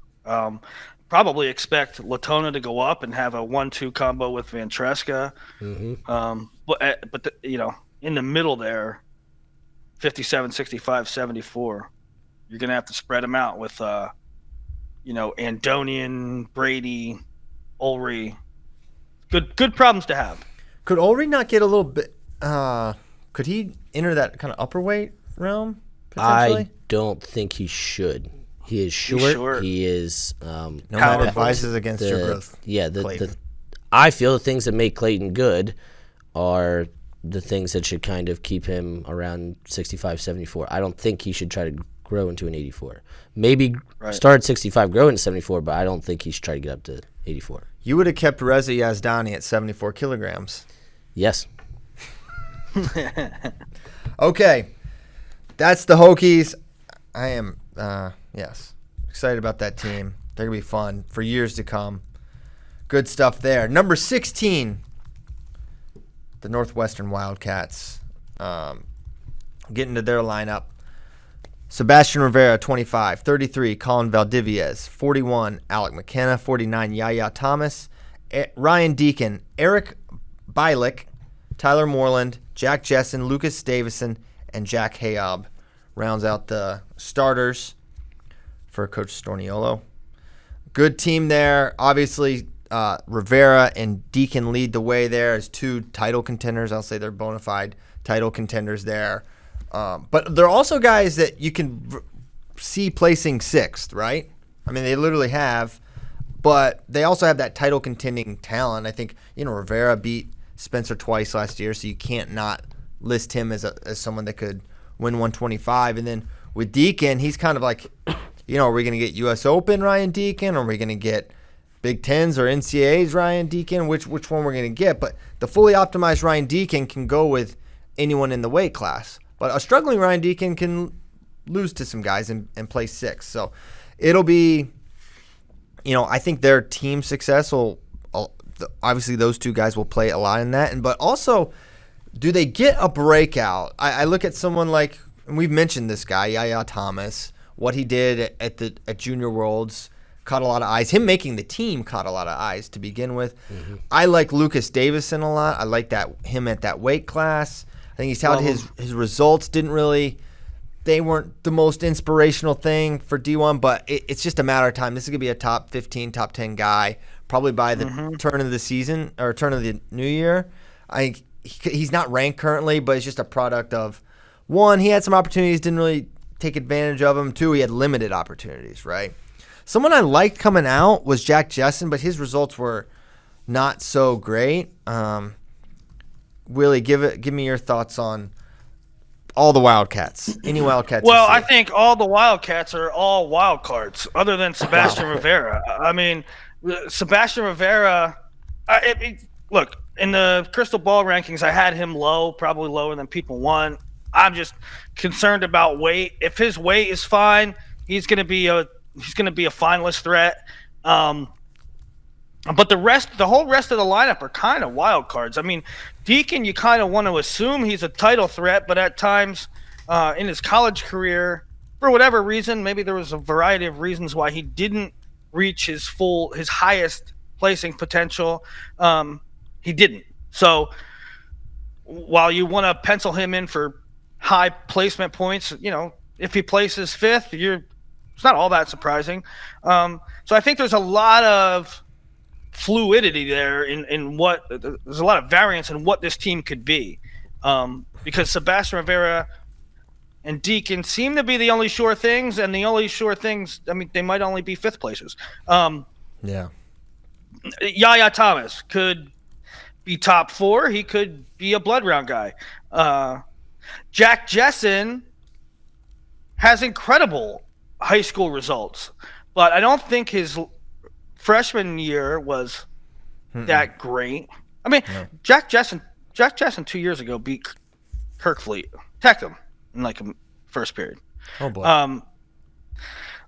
Probably expect Latona to go up and have a 1-2 combo with Van Tresca. Mm-hmm. But in the middle there, 57, 65, 74, you're gonna have to spread them out with Andonian, Brady, Ulrey. Good problems to have. Could Ulrey not get a little bit? Could he enter that kind of upper weight realm potentially? I don't think he should. He is short. He is. No matter advises against your growth. Yeah, I feel the things that make Clayton good are the things that should kind of keep him around 65, 74. I don't think he should try to grow into an 84. Maybe start at 65, grow into 74, but I don't think he should try to get up to 84. You would have kept Reza Yazdani at 74 kilograms. Yes. Okay. That's the Hokies. I am, excited about that team. They're going to be fun for years to come. Good stuff there. Number 16, the Northwestern Wildcats. Getting to their lineup. Sebastian Rivera, 25. 33, Colin Valdiviez. 41, Alec McKenna. 49, Yaya Thomas. Ryan Deacon. Eric Bialik. Tyler Moreland. Jack Jessen. Lucas Davison. And Jack Hayob rounds out the starters for Coach Storniolo. Good team there. Obviously, Rivera and Deacon lead the way there as two title contenders. I'll say they're bona fide title contenders there. But they're also guys that you can see placing sixth, right? I mean, they literally have, but they also have that title contending talent. I think, Rivera beat Spencer twice last year, so you can't not list him as someone that could win 125. And then with Deacon, he's kind of like, are we going to get U.S. Open Ryan Deacon? Or are we going to get Big Tens or NCAAs Ryan Deacon? Which one we're going to get? But the fully optimized Ryan Deacon can go with anyone in the weight class. But a struggling Ryan Deacon can lose to some guys and play sixth. So it'll be, I think their team success will, obviously those two guys will play a lot in that. But also, do they get a breakout? I look at someone like, and we've mentioned this guy, Yaya Thomas, what he did at Junior Worlds, caught a lot of eyes. Him making the team caught a lot of eyes to begin with. Mm-hmm. I like Lucas Davison a lot. I like him at that weight class. I think he's had his results they weren't the most inspirational thing for D1, but it's just a matter of time. This is going to be a top 15, top 10 guy probably by the turn of the season or turn of the new year. He's not ranked currently, but it's just a product of, one, he had some opportunities, didn't really take advantage of them. Two, he had limited opportunities, right? Someone I liked coming out was Jack Jessen, but his results were not so great. Willie, give me your thoughts on all the Wildcats. Any Wildcats? Well, I think all the Wildcats are all wild cards, other than Sebastian Rivera. I mean, Sebastian Rivera. Look, in the Crystal Ball rankings, I had him low, probably lower than people want. I'm just concerned about weight. If his weight is fine, he's going to be a finalist threat. But the whole rest of the lineup are kind of wild cards. I mean, Deacon, you kind of want to assume he's a title threat, but at times in his college career, for whatever reason, maybe there was a variety of reasons why he didn't reach his highest placing potential. He didn't. So while you want to pencil him in for high placement points, if he places fifth, it's not all that surprising. So I think there's a lot of fluidity there in what there's a lot of variance in what this team could be, because Sebastian Rivera and Deacon seem to be the only sure things, and the only sure things, I mean, they might only be fifth placers. Yeah. Yaya Thomas could be top 4. He could be a blood round guy. Jack Jessen has incredible high school results, but I don't think his freshman year was that great. I mean, no. Jack Jessen 2 years ago beat Kirk Fleet, teched him in like a first period. Oh boy.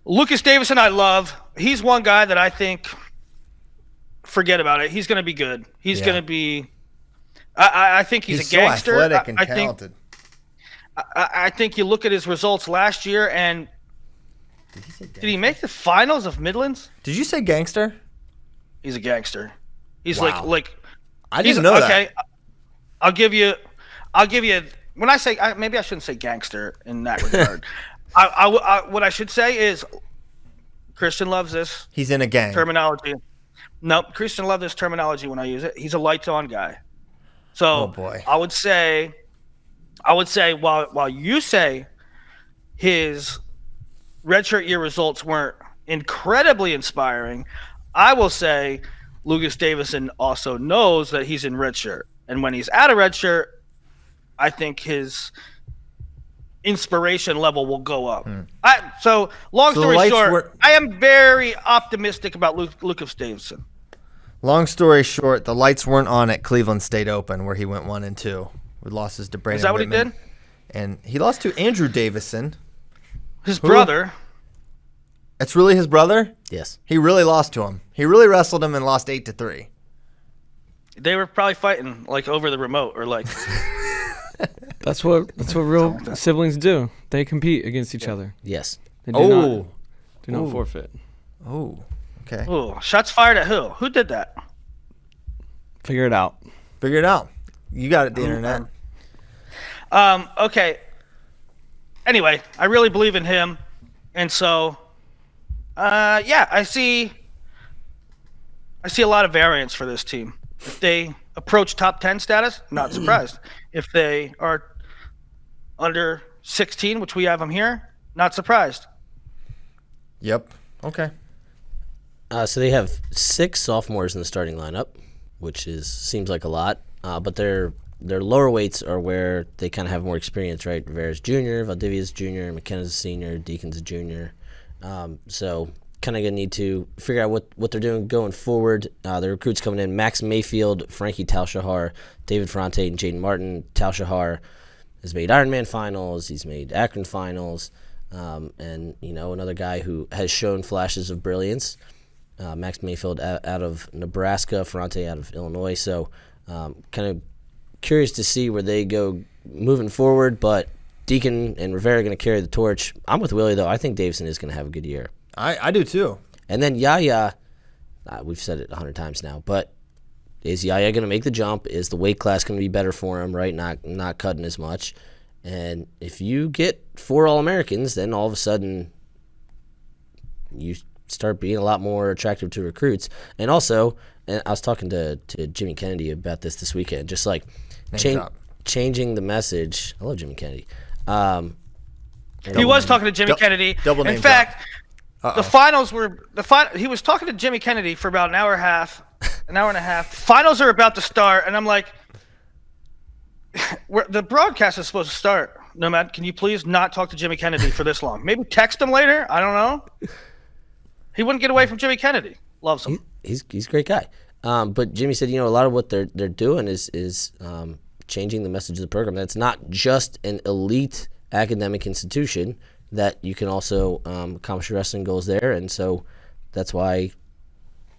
Lucas Davison, I love. He's one guy that I think, forget about it. He's going to be good. He's going to be. I think he's a gangster. So athletic and talented. I think you look at his results last year, and did he make the finals of Midlands? Did you say gangster? He's a gangster. He's wow. like. I didn't know that. Okay, I'll give you. When I say, maybe I shouldn't say gangster in that regard. What I should say is, Christian loves this. He's in a gang. Terminology. Nope, Christian loves this terminology when I use it. He's a lights on guy. So oh boy. I would say while you say his redshirt year results weren't incredibly inspiring, I will say Lucas Davison also knows that he's in redshirt, and when he's out of redshirt, I think his inspiration level will go up. So long story short, I am very optimistic about Lucas Davison. Long story short, the lights weren't on at Cleveland State Open, where he went 1-2 with losses to Brandon. Is that what Whitman. he did? And he lost to Andrew Davison, his brother. It's really his brother? Yes. He really lost to him. He really wrestled him and lost 8-3. They were probably fighting like over the remote or like. That's what real siblings do. They compete against each other. Yes. They do not forfeit. Oh, okay. Oh, shots fired at who? Who did that? Figure it out. Figure it out. You got it, the internet. Okay. Anyway, I really believe in him, and so, I see a lot of variance for this team. If they approach top 10 status, not surprised. If they are under 16, which we have them here, not surprised. Yep. Okay. So they have 6 sophomores in the starting lineup, which seems like a lot. But their lower weights are where they kind of have more experience, right? Rivera's junior, Valdivia's junior, McKenna's a senior, Deacon's a junior. So kind of going to need to figure out what they're doing going forward. The recruits coming in, Max Mayfield, Frankie Talshahar, David Ferrante, and Jaden Martin. Talshahar has made Ironman finals. He's made Akron finals. And, another guy who has shown flashes of brilliance. Max Mayfield out of Nebraska, Ferrante out of Illinois. So kind of curious to see where they go moving forward. But Deacon and Rivera are going to carry the torch. I'm with Willie, though. I think Davison is going to have a good year. I do, too. And then Yaya, we've said it 100 times now, but is Yaya going to make the jump? Is the weight class going to be better for him, right? Not cutting as much. And if you get 4 All-Americans, then all of a sudden you start being a lot more attractive to recruits. And also, and I was talking to Jimmy Kennedy about this weekend, just like changing the message. I love Jimmy Kennedy. He was talking to Jimmy Kennedy. In fact, the finals were he was talking to Jimmy Kennedy for about an hour and a half. Finals are about to start, and I'm like, the broadcast is supposed to start. Nomad, can you please not talk to Jimmy Kennedy for this long? Maybe text him later. I don't know. He wouldn't get away from Jimmy Kennedy. Loves him. He's a great guy. But Jimmy said, a lot of what they're doing is changing the message of the program. That's not just an elite academic institution, that you can also accomplish your wrestling goals there. And so that's why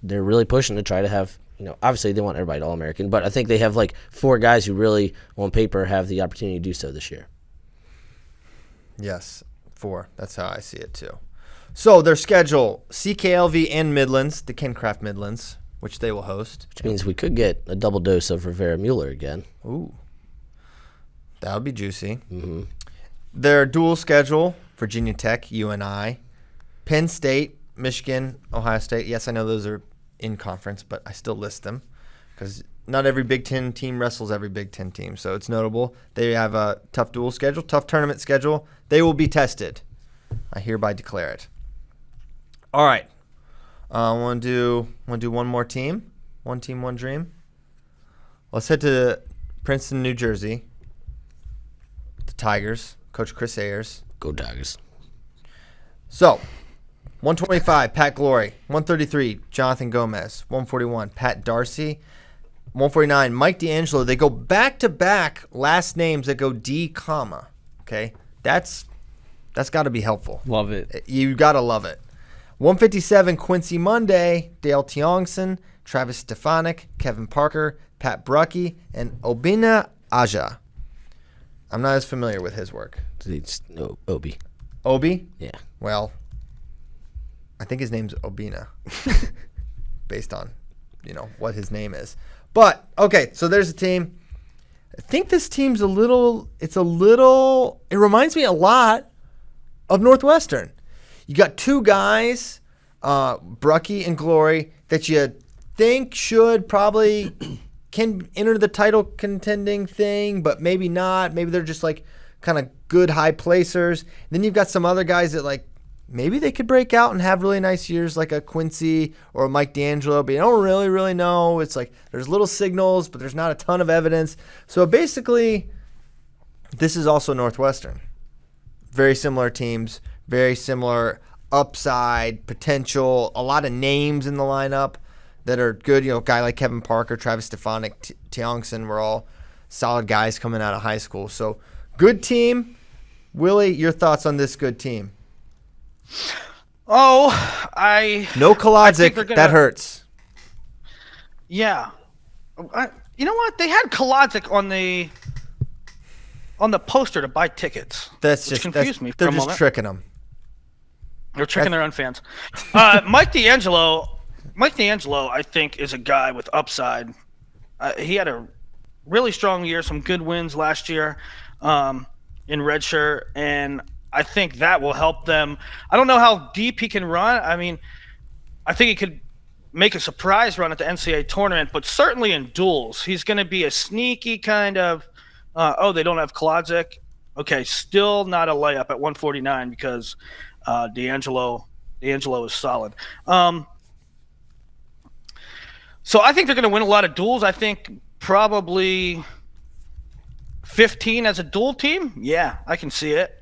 they're really pushing to try to have, obviously they want everybody to All-American, but I think they have like 4 guys who really, on paper, have the opportunity to do so this year. Yes, 4. That's how I see it, too. So their schedule, CKLV and Midlands, the Ken Craft Midlands, which they will host. Which means we could get a double dose of Rivera Mueller again. Ooh. That would be juicy. Mm-hmm. Their dual schedule, Virginia Tech, UNI, Penn State, Michigan, Ohio State. Yes, I know those are in conference, but I still list them because not every Big Ten team wrestles every Big Ten team, so it's notable. They have a tough dual schedule, tough tournament schedule. They will be tested. I hereby declare it. All right. Want to do one more team? One team, one dream? Let's head to Princeton, New Jersey. The Tigers, Coach Chris Ayers. Go Tigers. So, 125, Pat Glory. 133, Jonathan Gomez. 141, Pat Darcy. 149, Mike D'Angelo. They go back-to-back last names that go D, comma. Okay? That's got to be helpful. Love it. You got to love it. 157, Quincy Monday. Dale Tiongson. Travis Stefanik. Kevin Parker. Pat Brucky. And Obina Aja. I'm not as familiar with his work. It's Obi. Obi? Yeah. Well, I think his name's Obina, based on, what his name is. But, okay, so there's a team. I think this team's it reminds me a lot of Northwestern. You got two guys, Brucky and Glory, that you think should probably can enter the title contending thing, but maybe not. Maybe they're just like kind of good high placers. Then you've got some other guys that like maybe they could break out and have really nice years, like a Quincy or a Mike D'Angelo, but you don't really know. It's like there's little signals, but there's not a ton of evidence. So basically, this is also Northwestern. Very similar teams, very similar upside, potential, a lot of names in the lineup that are good. A guy like Kevin Parker, Travis Stefanik, Tiongson were all solid guys coming out of high school. So good team. Willie, your thoughts on this good team? No Kolodzik. That hurts. Yeah. You know what? They had Kolodzik on the poster to buy tickets. Which confused me for a moment. They're just tricking them. They're tricking their own fans. Mike D'Angelo, I think, is a guy with upside. He had a really strong year, some good wins last year in redshirt, and I think that will help them. I don't know how deep he can run. I mean, I think he could make a surprise run at the NCAA tournament, but certainly in duels, he's going to be a sneaky kind of, they don't have Kolodzik. Okay, still not a layup at 149 because D'Angelo is solid. So I think they're going to win a lot of duels. I think probably 15 as a dual team. Yeah, I can see it.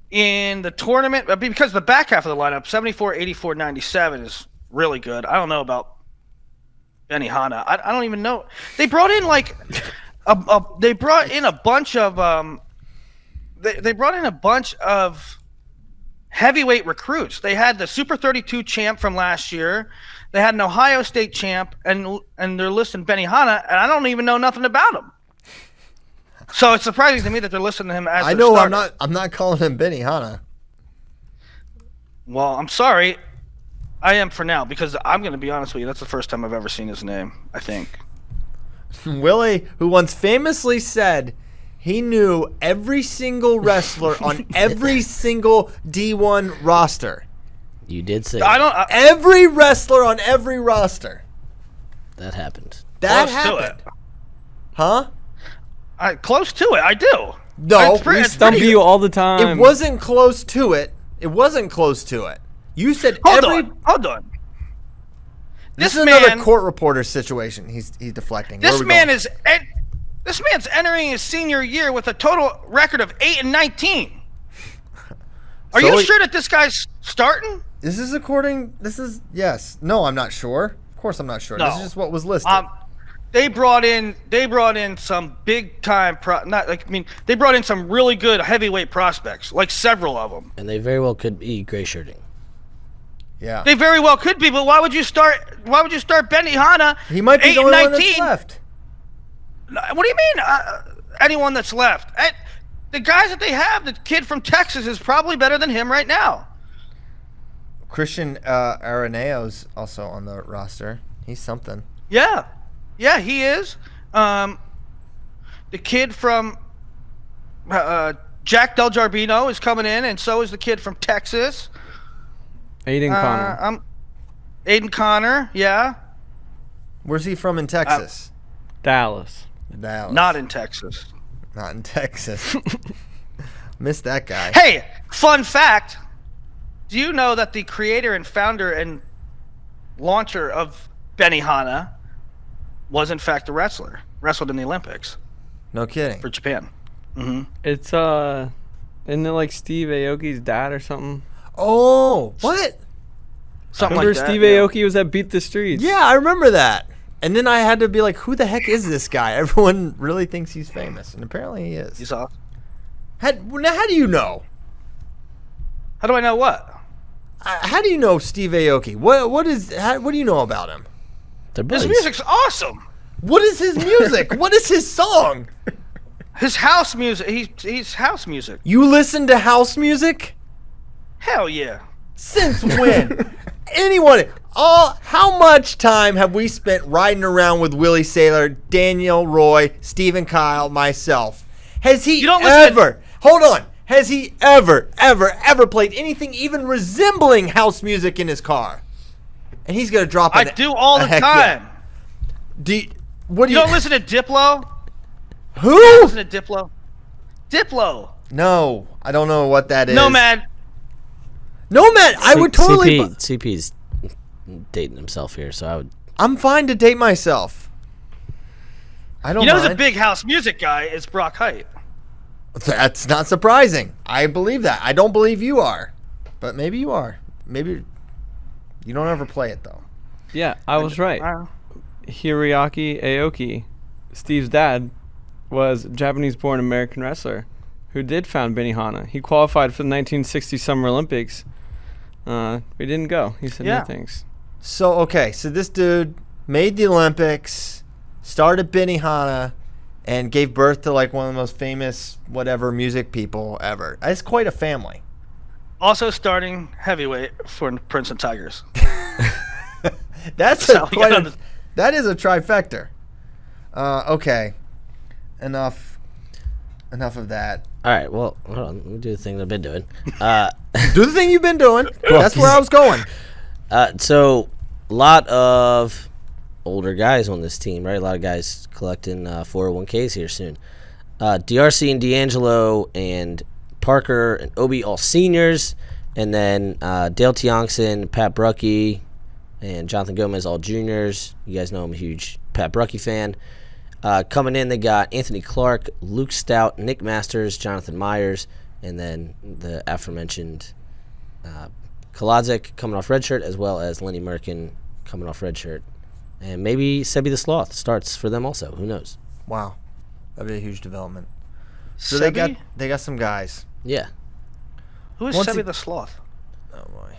In the tournament, because the back half of the lineup, 74, 84, 97 is really good. I don't know about Benihana. I don't even know. They brought in they brought in a bunch of heavyweight recruits. They had the Super 32 champ from last year. They had an Ohio State champ, and they're listing Benihana, and I don't even know nothing about him. So it's surprising to me that they're listing him as their starter. I'm not calling him Benihana. Well, I'm sorry. I am for now, because I'm going to be honest with you. That's the first time I've ever seen his name, I think. Willie, who once famously said he knew every single wrestler on every single D1 roster. You did say every wrestler on every roster. That happened. That happened. Huh? Close to it, I do. No, we stump you all the time. It wasn't close to it. You said Hold on. This is another court reporter situation. He's deflecting. This man's entering his senior year with a total record of 8-19. Are you sure that this guy's starting? Yes. No, I'm not sure. Of course I'm not sure. No. This is just what was listed. They brought in some big time they brought in some really good heavyweight prospects, like several of them. And they very well could be gray shirting. Yeah. They very well could be, but why would you start Benihana? He might be the only one that's left. What do you mean? Anyone that's left? The guys that they have, the kid from Texas is probably better than him right now. Christian Arenao's also on the roster. He's something. Yeah. Yeah, he is. The kid from Jack Del Garbino is coming in, and so is the kid from Texas. Aiden Connor. Aiden Connor, yeah. Where's he from in Texas? Dallas. Not in Texas. Not in Texas. Missed that guy. Hey, fun fact. Do you know that the creator and founder and launcher of Benihana was in fact a wrestler. Wrestled in the Olympics No kidding. for Japan. Mm-hmm. It's isn't it like Steve Aoki's dad or something? Oh, what? Something Remember like that. Steve yeah. Aoki was at Beat the Streets? Yeah, I remember that. And then I had to be like, who the heck is this guy? Everyone really thinks he's famous, and apparently he is. You saw? Now, how do you know? How do I know what? How do you know Steve Aoki? What do you know about him? They're His buddies. music's awesome. What is his music? What is his song? His house music. He's house music. You listen to house music? Hell yeah. Since when? Anyone? How much time have we spent riding around with Willie Saylor, Daniel Roy, Stephen Kyle, myself? Has he You don't listen to- ever? Hold on. Has he ever played anything even resembling house music in his car? And he's gonna drop. I do all the time. What do You don't listen to Diplo? Who? Listen to Diplo? Diplo. No, I don't know what that is. Nomad. Nomad. I would totally. CP's dating himself here, so I would. I'm fine to date myself. I don't. You know who's mind. a big house music guy? It's Brock Height. That's not surprising. I believe that. I don't believe you are, but maybe you are. Maybe you don't ever play it though. Yeah, I was right. Hiroyuki Aoki, Steve's dad, was a Japanese-born American wrestler who did found Benihana. He qualified for the 1960 Summer Olympics. He didn't go. He said Yeah. no thanks. So okay, so this dude made the Olympics, started Benihana, and gave birth to like one of the most famous whatever music people ever. It's quite a family. Also starting heavyweight for Princeton Tigers. That is a trifecta. Okay, enough of that. All right, well, hold on. Let me do the thing that I've been doing. Do the thing you've been doing. That's where I was going. So, a lot of older guys on this team, right? A lot of guys collecting 401ks here soon. DRC and D'Angelo and Parker and Obi, all seniors. And then Dale Tiongson, Pat Bruckey, and Jonathan Gomez, all juniors. You guys know I'm a huge Pat Bruckey fan. Coming in, they got Anthony Clark, Luke Stout, Nick Masters, Jonathan Myers, and then the aforementioned Kaladzic coming off red shirt, as well as Lenny Merkin coming off red shirt. And maybe Sebi the Sloth starts for them also. Who knows? Wow, that'd be a huge development. So Sebi? they got some guys. Yeah. Who is Once Sebi he- the Sloth? Oh boy.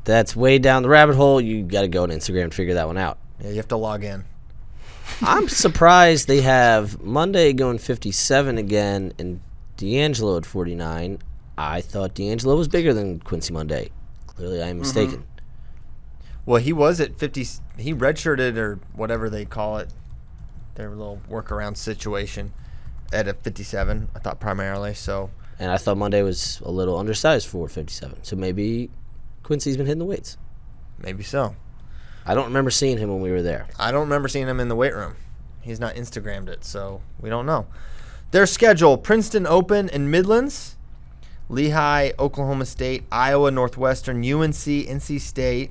That's way down the rabbit hole. You got to go on Instagram and figure that one out. Yeah, you have to log in. I'm surprised they have Monday going 57 again and D'Angelo at 49. I thought D'Angelo was bigger than Quincy Monday. Clearly, I am mistaken. Well, he was at 50. He redshirted or whatever they call it, their little workaround situation, at a 57. I thought primarily. So And I thought Monday was a little undersized for 57. So maybe Quincy's been hitting the weights. maybe so. I don't remember seeing him when we were there. I don't remember seeing him in the weight room. He's not Instagrammed it, so we don't know. Their schedule: Princeton Open in Midlands, Lehigh, Oklahoma State, Iowa, Northwestern, UNC, NC State.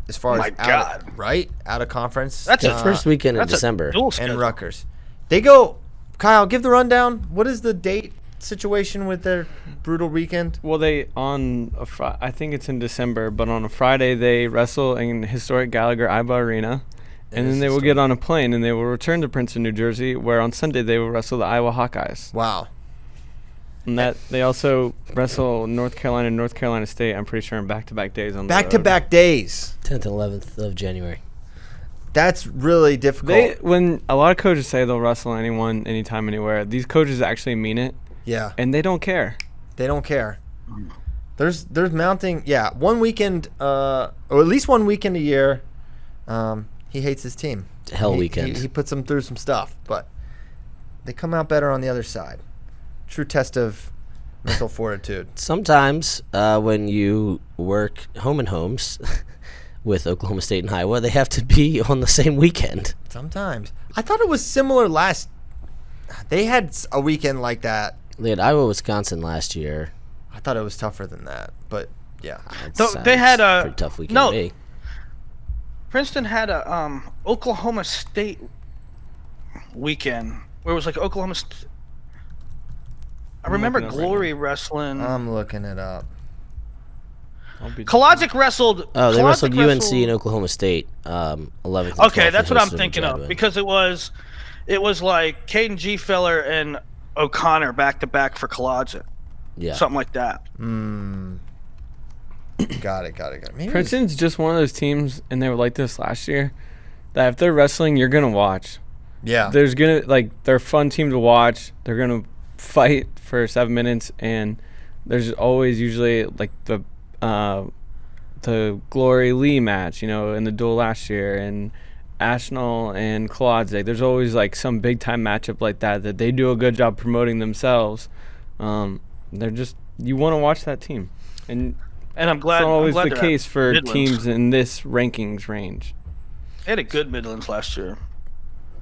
As far My as God. out of conference. That's The first weekend in That's a December. dual and schedule. Rutgers. They go. Kyle, give the rundown. What is the date situation with their brutal weekend? Well, they I think it's in December, but on a Friday they wrestle in historic Gallagher Iba Arena, and is then they will historic. get on a plane and they will return to Princeton, New Jersey, where on Sunday they will wrestle the Iowa Hawkeyes. Wow. And that they also wrestle North Carolina and North Carolina State. I'm pretty sure in back-to-back days on the road. Back-to-back days. 10th and 11th of January. That's really difficult. When a lot of coaches say they'll wrestle anyone, anytime, anywhere, these coaches actually mean it, Yeah. and they don't care. They don't care. There's mounting. Yeah, one weekend, or at least one weekend a year. He hates his team. Hell weekend. He puts them through some stuff, but they come out better on the other side. True test of mental fortitude. Sometimes when you work home and homes with Oklahoma State and Iowa, they have to be on the same weekend. Sometimes. I thought it was similar last. They had a weekend like that. They had Iowa, Wisconsin last year. I thought it was tougher than that, but yeah. That So they sounds had a- pretty tough weekend no. to me. Princeton had a Oklahoma State weekend where it was like Oklahoma. I I'm remember looking it up right Glory wrestling. I'm looking it up. Kolodzic wrestled. Oh, they Kolodzic wrestled UNC and Oklahoma State, 11th. and Okay, 12th that's what I'm hosted in thinking of Chadwin. because it was like Caden G. Feller and O'Connor back to back for Kolodzic, Yeah. something like that. Got it. Maybe Princeton's just one of those teams, and they were like this last year, that if they're wrestling, you're gonna watch. yeah. There's gonna they're a fun team to watch. They're gonna fight for 7 minutes, and there's always usually like the Glory Lee match, in the duel last year, and Ashnall and Kolodzic. There's always like some big time matchup like that they do a good job promoting themselves. They're just, you want to watch that team, and I'm glad. it's not always I'm glad the they're at case for Midlands. teams in this rankings range. They had a good Midlands last year.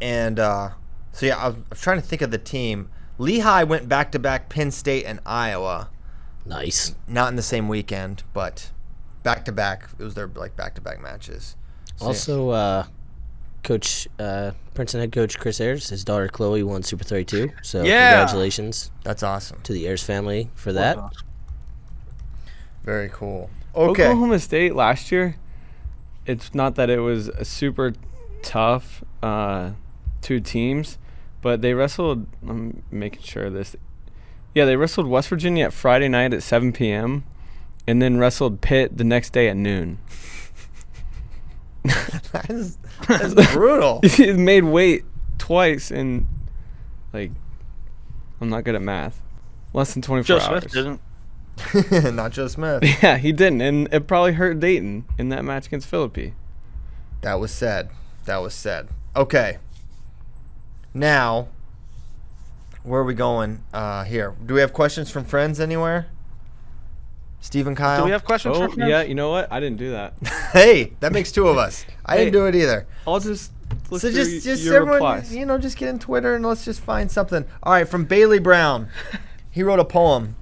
And so yeah, I was trying to think of the team. Lehigh went back to back Penn State and Iowa. Nice. Not in the same weekend, but back to back. It was their like back to back matches. So, Also, Coach Princeton head coach Chris Ayers, his daughter Chloe won Super 32. So Yeah. congratulations that's awesome. to the Ayers family for that. Very cool. Okay. Oklahoma State last year, it's not that it was a super tough two teams, but they wrestled, I'm making sure of this. Yeah, they wrestled West Virginia at Friday night at 7 p.m. and then wrestled Pitt the next day at noon. That's brutal. It made weight twice in, I'm not good at math. Less than 24 Joe hours. Smith didn't. Not Joe Smith. Yeah, he didn't, and it probably hurt Dayton in that match against Philippi. That was said. Okay. Now, where are we going here? Do we have questions from friends anywhere? Stephen, Kyle? Do we have questions Oh, for friends? yeah, you know what? I didn't do that. Hey, that makes two of us. I didn't do it either. I'll just look So through just your everyone, replies. just get in Twitter and let's just find something. All right, from Bailey Brown. He wrote a poem.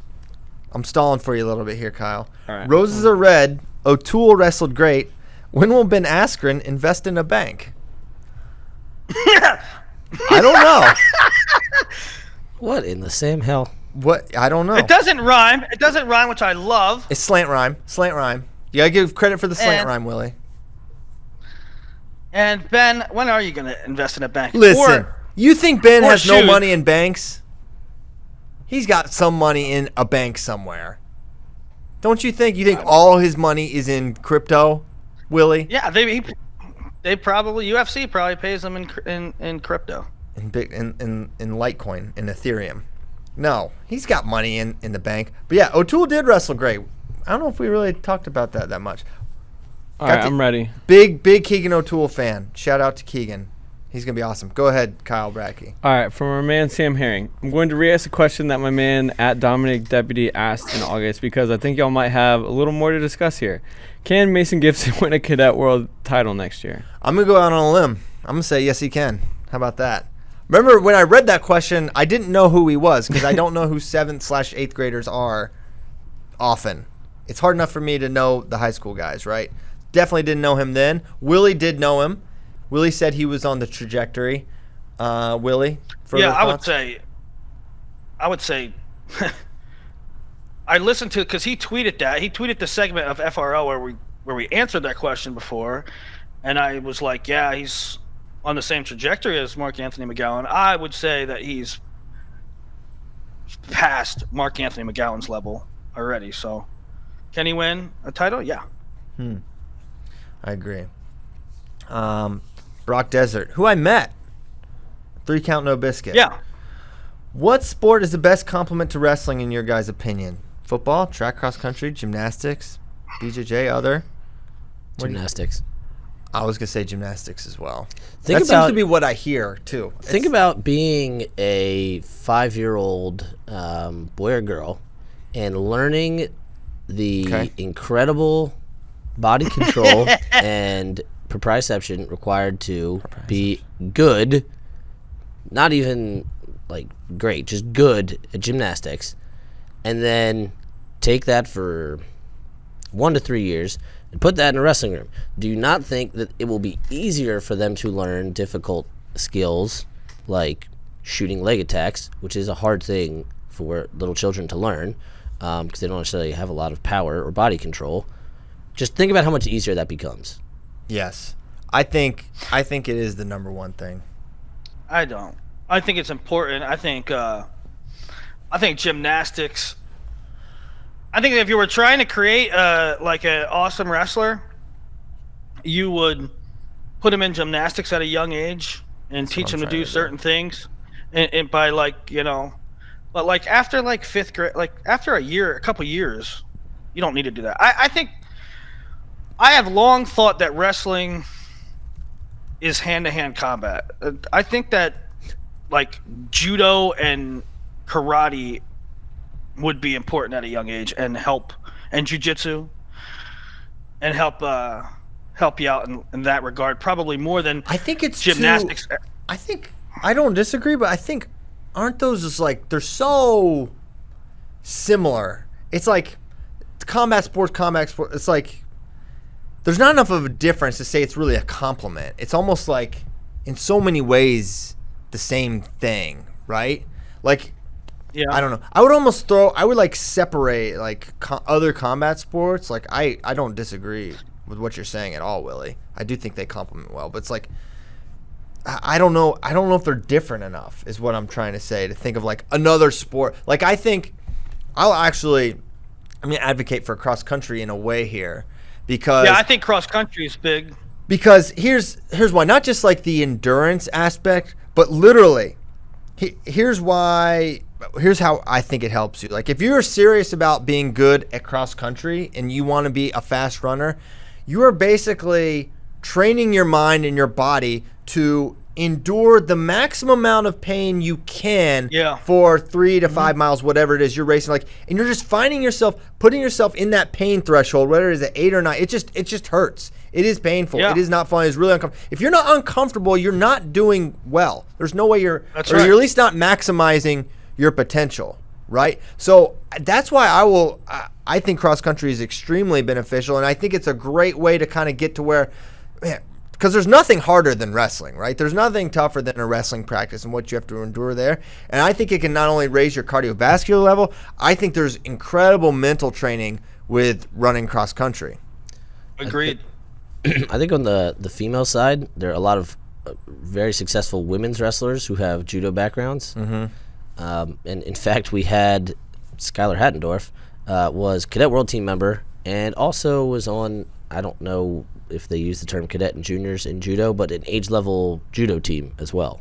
I'm stalling for you a little bit here, Kyle. All right. Roses are red. O'Toole wrestled great. When will Ben Askren invest in a bank? I don't know. What in the Sam hell? What? I don't know. It doesn't rhyme. It doesn't rhyme, which I love. It's slant rhyme. You gotta give credit for the slant And- rhyme, Willie. And Ben, when are you going to invest in a bank? Listen, you think Ben or has no shoot. money in banks? He's got some money in a bank somewhere. Don't you think? You think all his money is in crypto, Willie? Yeah, they probably UFC probably pays them in crypto. In Litecoin, in Ethereum. No, he's got money in the bank. But yeah, O'Toole did wrestle great. I don't know if we really talked about that much. All right, Got the- I'm ready. Big Keegan O'Toole fan. Shout out to Keegan. He's going to be awesome. Go ahead, Kyle Brackey. All right, from our man Sam Herring. I'm going to re-ask a question that my man at Dominic Deputy asked in August because I think y'all might have a little more to discuss here. Can Mason Gibson win a Cadet World title next year? I'm going to go out on a limb. I'm going to say yes, he can. How about that? Remember when I read that question, I didn't know who he was because I don't know who 7th/8th graders are often. It's hard enough for me to know the high school guys, right? Definitely didn't know him then. Willie did know him. Willie said he was on the trajectory. Willie? Yeah, I thoughts? would say I listened to, because he tweeted that. He tweeted the segment of FRO where we answered that question before, and I was like, yeah, he's on the same trajectory as Mark Anthony McGowan. I would say that he's past Mark Anthony McGowan's level already. So, can he win a title? Yeah. I agree. Brock Desert, who I met. 3 count no biscuit. Yeah. What sport is the best complement to wrestling in your guys' opinion? Football, track, cross country, gymnastics, BJJ, other? Gymnastics. I was going to say gymnastics as well. Think That seems about- to be what I hear, too. Think about being a 5-year-old boy or girl and learning the Okay. incredible body control and proprioception required to be good, not even like great, just good at gymnastics, and then take that for 1 to 3 years and put that in a wrestling room. Do you not think that it will be easier for them to learn difficult skills like shooting leg attacks, which is a hard thing for little children to learn because they don't necessarily have a lot of power or body control. Just think about how much easier that becomes. Yes. I think it is the number one thing. I don't. I think it's important. I think gymnastics. I think if you were trying to create like an awesome wrestler, you would put him in gymnastics at a young age and teach him to do certain things, and by but like after like 5th grade, like after a couple years, you don't need to do that. I think I have long thought that wrestling is hand-to-hand combat. I think that like judo and karate would be important at a young age and jiu-jitsu and help you out in that regard, probably more than I think it's gymnastics. I don't disagree, but I think aren't those just like they're so similar? It's like combat sport. It's like there's not enough of a difference to say it's really a compliment. It's almost like in so many ways the same thing, right? Like, Yeah, I don't know. I would like separate like other combat sports. Like I don't disagree with what you're saying at all, Willie. I do think they complement well, but it's like I don't know if they're different enough is what I'm trying to say, to think of like another sport. Like I think I'm going to advocate for cross country in a way here because I think cross country is big. Because here's why, not just like the endurance aspect, but literally here's how I think it helps you. Like if you're serious about being good at cross country and you want to be a fast runner, you are basically training your mind and your body to endure the maximum amount of pain you can for 3 to 5 miles, whatever it is you're racing. Like, and you're just putting yourself in that pain threshold, whether it is at 8 or 9. It just hurts. It is painful. Yeah. It is not fun. It's really uncomfortable. If you're not uncomfortable, you're not doing well. There's no way you're right. You're at least not maximizing your potential, right? So that's why I think cross country is extremely beneficial, and I think it's a great way to kind of get to where, man, because there's nothing harder than wrestling, right? There's nothing tougher than a wrestling practice and what you have to endure there. And I think it can not only raise your cardiovascular level, I think there's incredible mental training with running cross country. Agreed. I think on the female side, there are a lot of very successful women's wrestlers who have judo backgrounds. Mm-hmm. And in fact, we had Skylar Hattendorf was cadet world team member and also was on, I don't know if they use the term cadet and juniors in judo, but an age level judo team as well.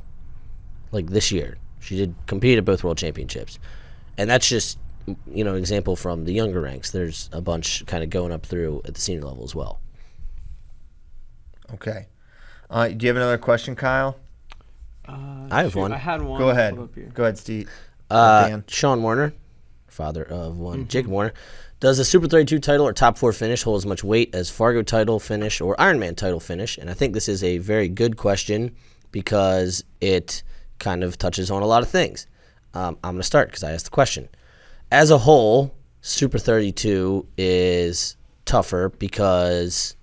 Like this year, she did compete at both world championships, and that's just an example from the younger ranks. There's a bunch kind of going up through at the senior level as well. Okay. Do you have another question, Kyle? I have one. I had one. Go ahead, Steve. Dan. Sean Warner, father of one, Jacob Warner, does the Super 32 title or top 4 finish hold as much weight as Fargo title finish or Ironman title finish? And I think this is a very good question because it kind of touches on a lot of things. I'm going to start because I asked the question. As a whole, Super 32 is tougher because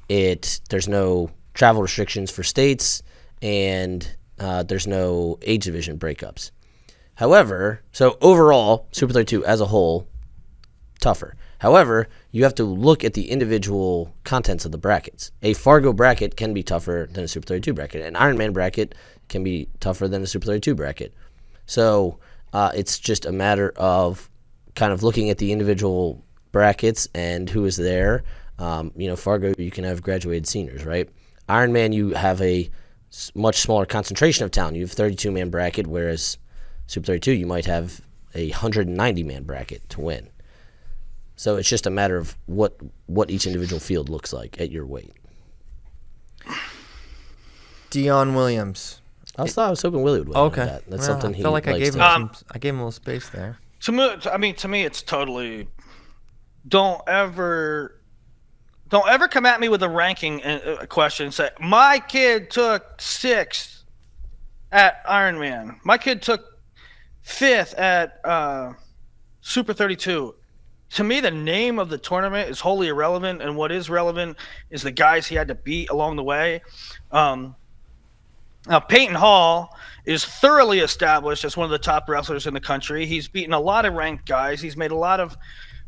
there's no travel restrictions for states and there's no age division breakups. However, so overall, Super 32 as a whole, tougher. However, you have to look at the individual contents of the brackets. A Fargo bracket can be tougher than a Super 32 bracket. An Ironman bracket can be tougher than a Super 32 bracket. So it's just a matter of kind of looking at the individual brackets and who is there. Fargo, you can have graduated seniors, right? Ironman, you have a much smaller concentration of talent. You have 32-man bracket, whereas Super 32, you might have a 190-man bracket to win. So it's just a matter of what each individual field looks like at your weight. Dion Williams. I was hoping Willie would win. Okay, That. That's something he felt like I gave him likes to. I gave him a little space there. To me, it's totally. Don't ever come at me with a ranking question and say my kid took 6th at Ironman. My kid took 5th at Super 32. To me, the name of the tournament is wholly irrelevant, and what is relevant is the guys he had to beat along the way. Now, Peyton Hall is thoroughly established as one of the top wrestlers in the country. He's beaten a lot of ranked guys. He's made a lot of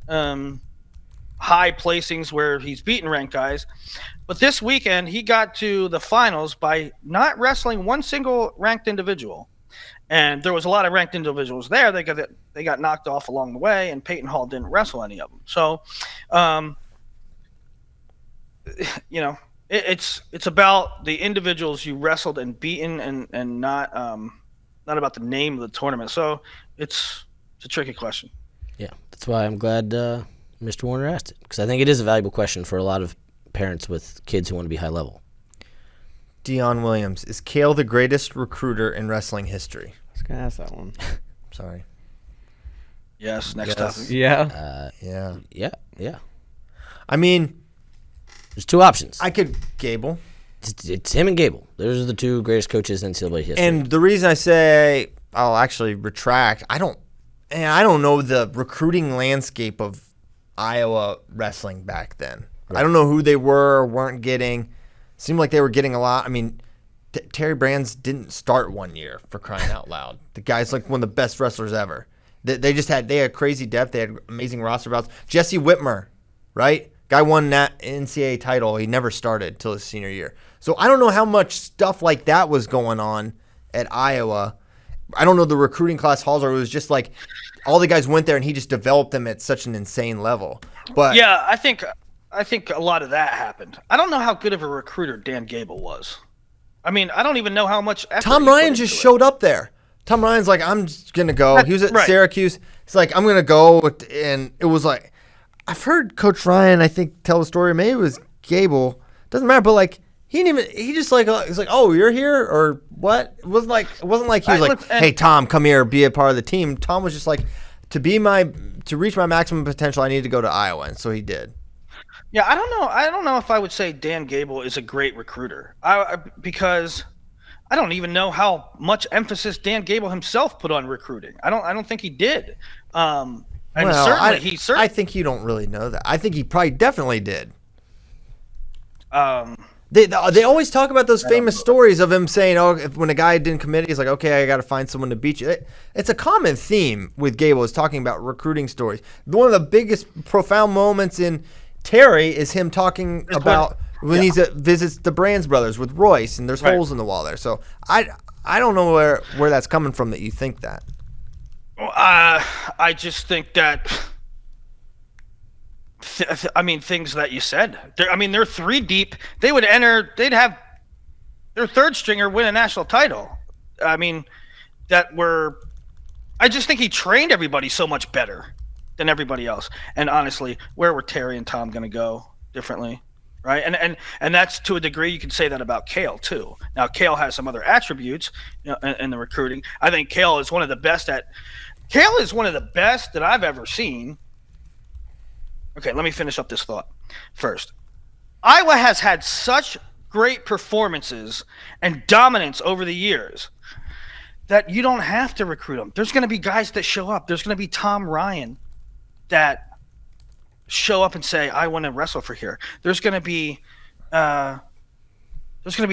high placings where he's beaten ranked guys. But this weekend, he got to the finals by not wrestling one single ranked individual. And there was a lot of ranked individuals there. They got knocked off along the way, and Peyton Hall didn't wrestle any of them. So, it's about the individuals you wrestled and beaten, and not about the name of the tournament. So it's a tricky question. Yeah, that's why I'm glad Mr. Warner asked it, because I think it is a valuable question for a lot of parents with kids who want to be high level. Dion Williams, is Kale the greatest recruiter in wrestling history? I was gonna ask that one. Sorry. Yes. Next topic. Yeah. Yeah. I mean, there's two options. I could Gable. It's him and Gable. Those are the two greatest coaches in NCAA history. And the reason I say I'll actually retract, I don't know the recruiting landscape of Iowa wrestling back then. Right. I don't know who they were or weren't getting. Seemed like they were getting a lot. I mean, Terry Brands didn't start 1 year, for crying out loud. The guy's like one of the best wrestlers ever. They had crazy depth. They had amazing roster bouts. Jesse Whitmer, right? Guy won that NCAA title. He never started till his senior year. So I don't know how much stuff like that was going on at Iowa. I don't know the recruiting class halls, or it was just like all the guys went there and he just developed them at such an insane level. But yeah, I think a lot of that happened. I don't know how good of a recruiter Dan Gable was. I mean, I don't even know how much effort Tom Ryan just showed up there. Tom Ryan's like, I'm just going to go. He was at Syracuse. He's like, I'm going to go. And it was like, I've heard Coach Ryan, I think, tell the story. Maybe it was Gable. Doesn't matter. But like, he just like, he's like, oh, you're here or what? It wasn't like he was like, hey, Tom, come here, be a part of the team. Tom was just like, to reach my maximum potential, I need to go to Iowa. And so he did. Yeah, I don't know if I would say Dan Gable is a great recruiter. Because I don't even know how much emphasis Dan Gable himself put on recruiting. I don't think he did. And certainly I think you don't really know that. I think he probably definitely did. They always talk about those famous stories of him saying, "Oh, when a guy didn't commit, he's like, okay, I got to find someone to beat you." It's a common theme with Gable is talking about recruiting stories. One of the biggest profound moments in Terry is him talking about when he visits the Brands brothers with Royce, and there's holes in the wall there. So I don't know where that's coming from that you think that. I just think that. Things that you said. They're 3 deep. They'd have their third stringer win a national title. I just think he trained everybody so much better than everybody else. And honestly, where were Terry and Tom going to go differently? Right. And that's to a degree, you can say that about Kale too. Now, Kale has some other attributes in the recruiting. I think Kale is one of the best that I've ever seen. Okay, let me finish up this thought first. Iowa has had such great performances and dominance over the years that you don't have to recruit them. There's going to be guys that show up. There's going to be Tom Ryan that show up and say, I want to wrestle for here. There's going to be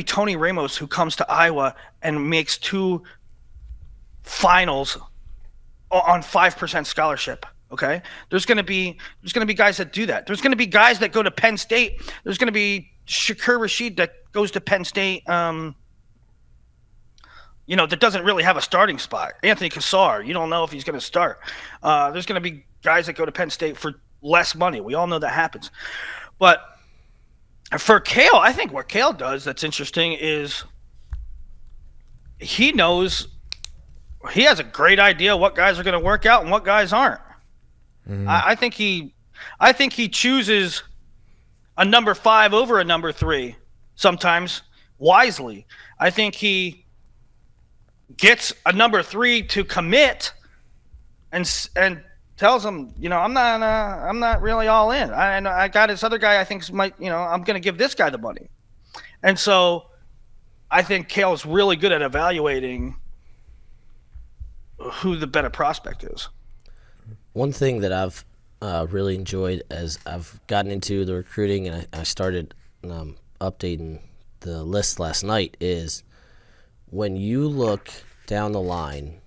Tony Ramos who comes to Iowa and makes 2 finals on 5% scholarship. Okay, there's going to be guys that do that. There's going to be guys that go to Penn State. There's going to be Shakur Rashid that goes to Penn State. That doesn't really have a starting spot. Anthony Cassar, you don't know if he's going to start. There's going to be guys that go to Penn State for less money. We all know that happens. But for Kale, I think what Kale does that's interesting is he knows he has a great idea what guys are going to work out and what guys aren't. Mm-hmm. I think he chooses a number 5 over a number 3 sometimes wisely. I think he gets a number 3 to commit and tells him, I'm not really all in. I got this other guy I think I'm going to give this guy the money. And so I think Kale's really good at evaluating who the better prospect is. One thing that I've really enjoyed as I've gotten into the recruiting and I started updating the list last night is when you look down the line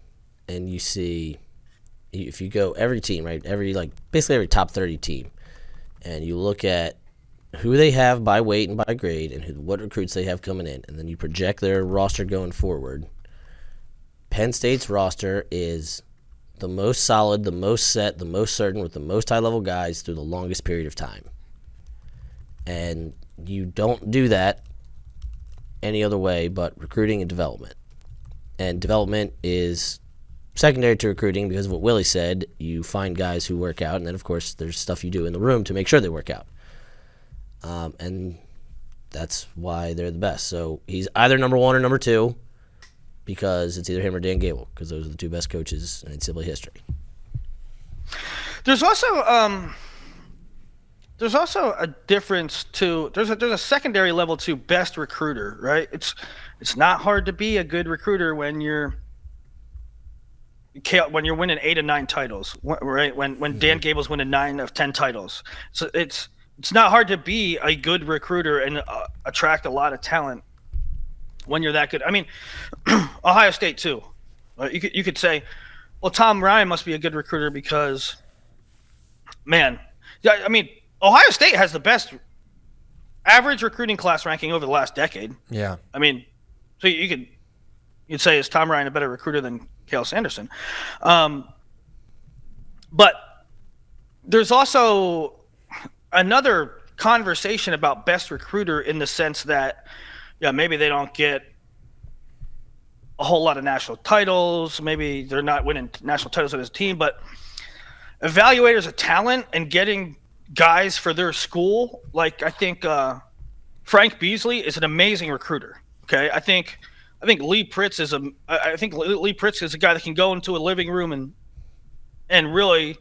and you see, if you go every team, right, basically every top 30 team, and you look at who they have by weight and by grade and what recruits they have coming in, and then you project their roster going forward, Penn State's roster is the most solid, the most set, the most certain, with the most high-level guys through the longest period of time. And you don't do that any other way but recruiting and development. And development is secondary to recruiting because of what Willie said. You find guys who work out, and then, of course, there's stuff you do in the room to make sure they work out. And that's why they're the best. So he's either number one or number two because it's either him or Dan Gable, because those are the two best coaches in NCAA history. There's also a difference to there's a secondary level to best recruiter, right? It's not hard to be a good recruiter when you're winning 8 and 9 titles, right? When Dan Gable's winning 9 of 10 titles, so it's not hard to be a good recruiter and attract a lot of talent when you're that good. I mean, Ohio State too. You could say, well, Tom Ryan must be a good recruiter because, man, I mean, Ohio State has the best average recruiting class ranking over the last decade. Yeah. I mean, so you'd say, is Tom Ryan a better recruiter than Cale Sanderson? But there's also another conversation about best recruiter in the sense that, yeah, maybe they don't get a whole lot of national titles. Maybe they're not winning national titles with his team, but evaluators of talent and getting guys for their school, like I think Frank Beasley is an amazing recruiter. Okay, I think Lee Pritz is Lee Pritz is a guy that can go into a living room and really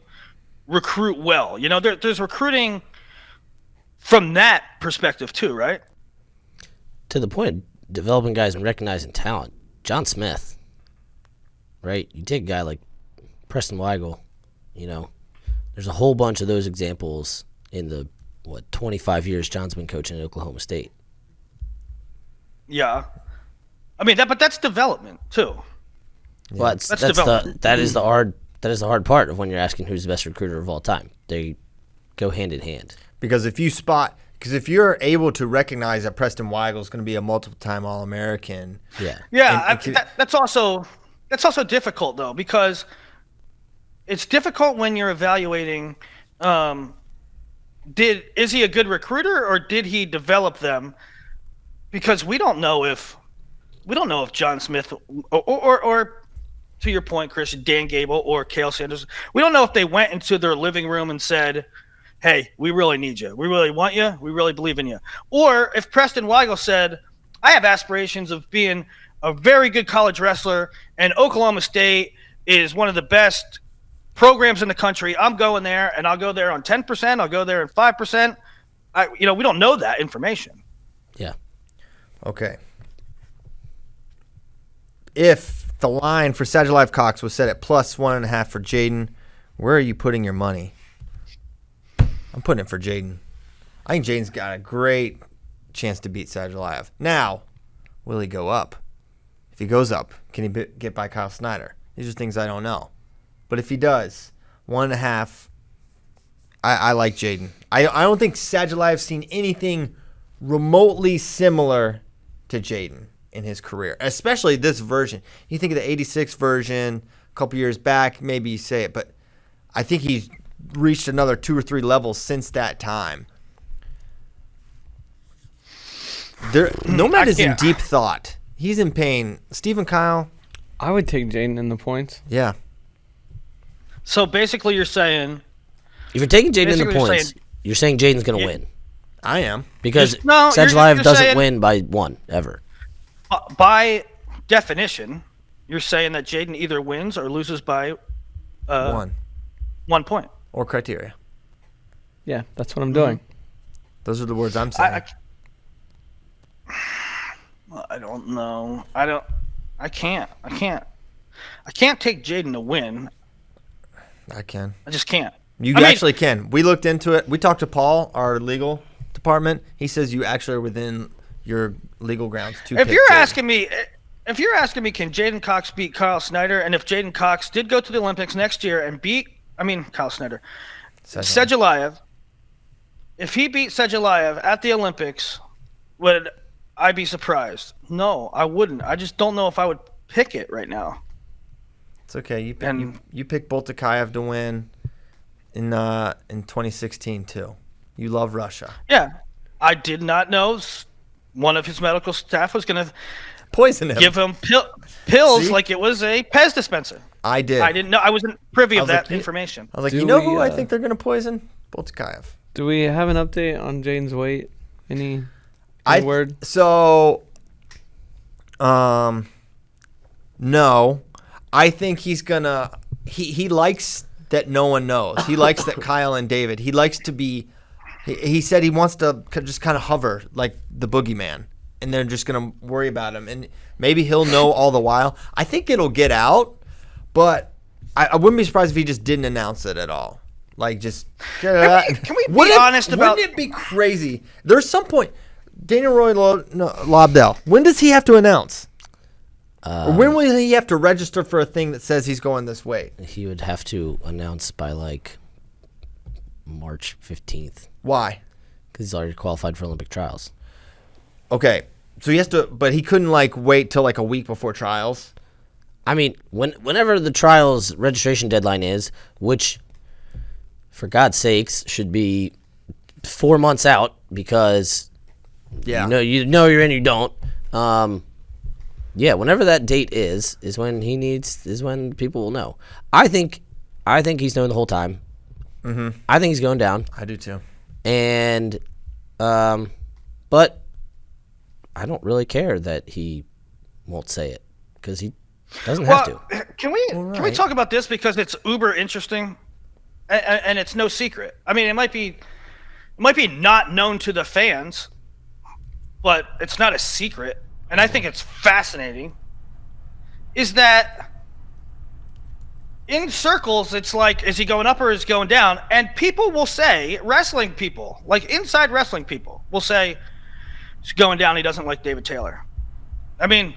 recruit well. You know, there's recruiting from that perspective too, right? To the point of developing guys and recognizing talent, John Smith, right? You take a guy like Preston Weigel, you know, there's a whole bunch of those examples in the 25 years John's been coaching at Oklahoma State. Yeah, I mean but that's development too. Yeah. Well, that is the hard part of when you're asking who's the best recruiter of all time. They go hand in hand. Because if you're able to recognize that Preston Weigel is going to be a multiple-time All-American, that's also difficult though, because it's difficult when you're evaluating. Is he a good recruiter or did he develop them? Because we don't know if John Smith or to your point, Chris, Dan Gable or Cale Sanders, we don't know if they went into their living room and said, hey, we really need you. We really want you. We really believe in you. Or if Preston Weigel said, I have aspirations of being a very good college wrestler, and Oklahoma State is one of the best programs in the country. I'm going there, and I'll go there on 10%. I'll go there on 5%. We don't know that information. Yeah. Okay. If the line for Sadulaev Cox was set at +1.5 for Jaden, where are you putting your money? I'm putting it for Jaden. I think Jaden's got a great chance to beat Sadulaev. Now, will he go up? If he goes up, can he get by Kyle Snyder? These are things I don't know. But if he does, 1.5, I like Jaden. I don't think Sadulaev's seen anything remotely similar to Jaden in his career, especially this version. You think of the 86 version a couple years back, maybe you say it, but I think he's reached another 2 or 3 levels since that time. Nomad is in deep thought. He's in pain. Stephen Kyle? I would take Jaden in the points. Yeah. So basically you're saying... If you're taking Jaden in the points, you're saying Jaden's going to win. I am. Because Sadulaev doesn't win by 1, ever. By definition, you're saying that Jaden either wins or loses by 1 point. Or criteria. Yeah, that's what I'm doing. Those are the words I'm saying. I don't know. I can't take Jaden to win. I can. I just can't. You actually can. We looked into it. We talked to Paul, our legal department. He says you actually are within your legal grounds to If you're asking me, if you're asking me, can Jaden Cox beat Kyle Snyder? And if Jaden Cox did go to the Olympics next year and Kyle Snyder, Sedgelayev, if he beat Sedgelayev at the Olympics, would I be surprised? No, I wouldn't. I just don't know if I would pick it right now. It's okay. You pick Boltakayev to win in 2016 too. You love Russia. Yeah, I did not know one of his medical staff was going to poison him, give him pills. See? Like it was a Pez dispenser. I did. I didn't know. I wasn't privy of that information. I was like, who I think they're going to poison? Boltakayev. Do we have an update on Jaden's weight? Any word? So, no. I think he's gonna. He likes that no one knows. He likes that Kyle and David. He likes to be. He said he wants to just kind of hover like the boogeyman, and they're just gonna worry about him, and maybe he'll know all the while. I think it'll get out, but I wouldn't be surprised if he just didn't announce it at all. Like, just can we be honest about? Wouldn't it be crazy? There's some point. Daniel Roy Lobdell. When does he have to announce? Or when will he have to register for a thing that says he's going this way? He would have to announce by like March 15th. Why? Because he's already qualified for Olympic trials. Okay, so he has to, but he couldn't like wait till like a week before trials. I mean, whenever the trials registration deadline is, which, for God's sakes, should be 4 months out because you know you're in, you don't. Yeah, whenever that date is when when people will know. I think he's known the whole time. Mm-hmm. I think he's going down. I do too. And, but I don't really care that he won't say it because he doesn't have to. Can we talk about this because it's uber interesting, and it's no secret. I mean, it might be not known to the fans, but it's not a secret, and I think it's fascinating. Is that in circles, it's like, is he going up or is he going down? And people will say, wrestling people, like inside wrestling people, will say, he's going down, he doesn't like David Taylor. I mean,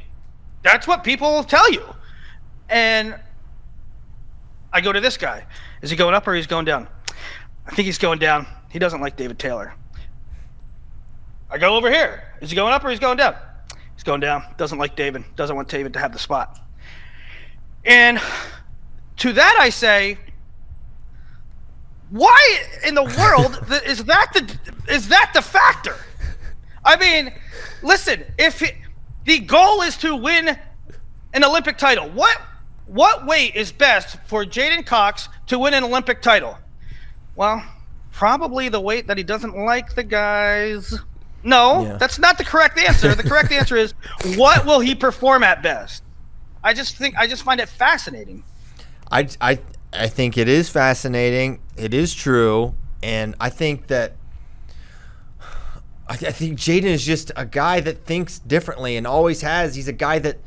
that's what people will tell you. And I go to this guy. Is he going up or he's going down? I think he's going down. He doesn't like David Taylor. I go over here. Is he going up or he's going down? He's going down. Doesn't like David. Doesn't want David to have the spot. And to that I say, why in the world is that the factor? I mean, listen, if the goal is to win an Olympic title, what weight is best for Jaden Cox to win an Olympic title? Well, probably the weight that he doesn't like the guys. No, That's not the correct answer. The correct answer is, what will he perform at best? I just find it fascinating. I think it is fascinating. It is true, and I think that I think Jaden is just a guy that thinks differently and always has. He's a guy that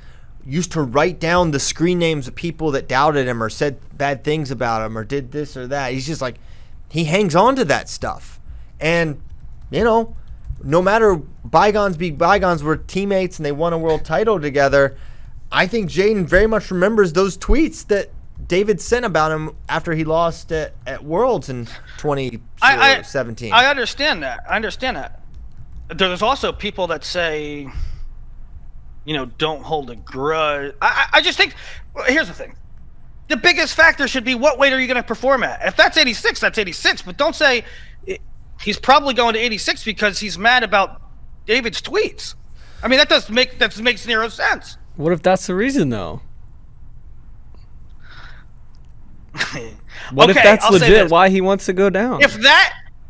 used to write down the screen names of people that doubted him or said bad things about him or did this or that. He's just like, he hangs on to that stuff. And, no matter bygones be bygones, we're teammates and they won a world title together. I think Jaden very much remembers those tweets that David sent about him after he lost at Worlds in 2017. I understand that. There's also people that say, don't hold a grudge. I just think, here's the thing. The biggest factor should be, what weight are you going to perform at? If that's 86, that's 86. But don't say he's probably going to 86 because he's mad about David's tweets. I mean, that makes zero sense. What if that's the reason, though? What if that's legit why he wants to go down?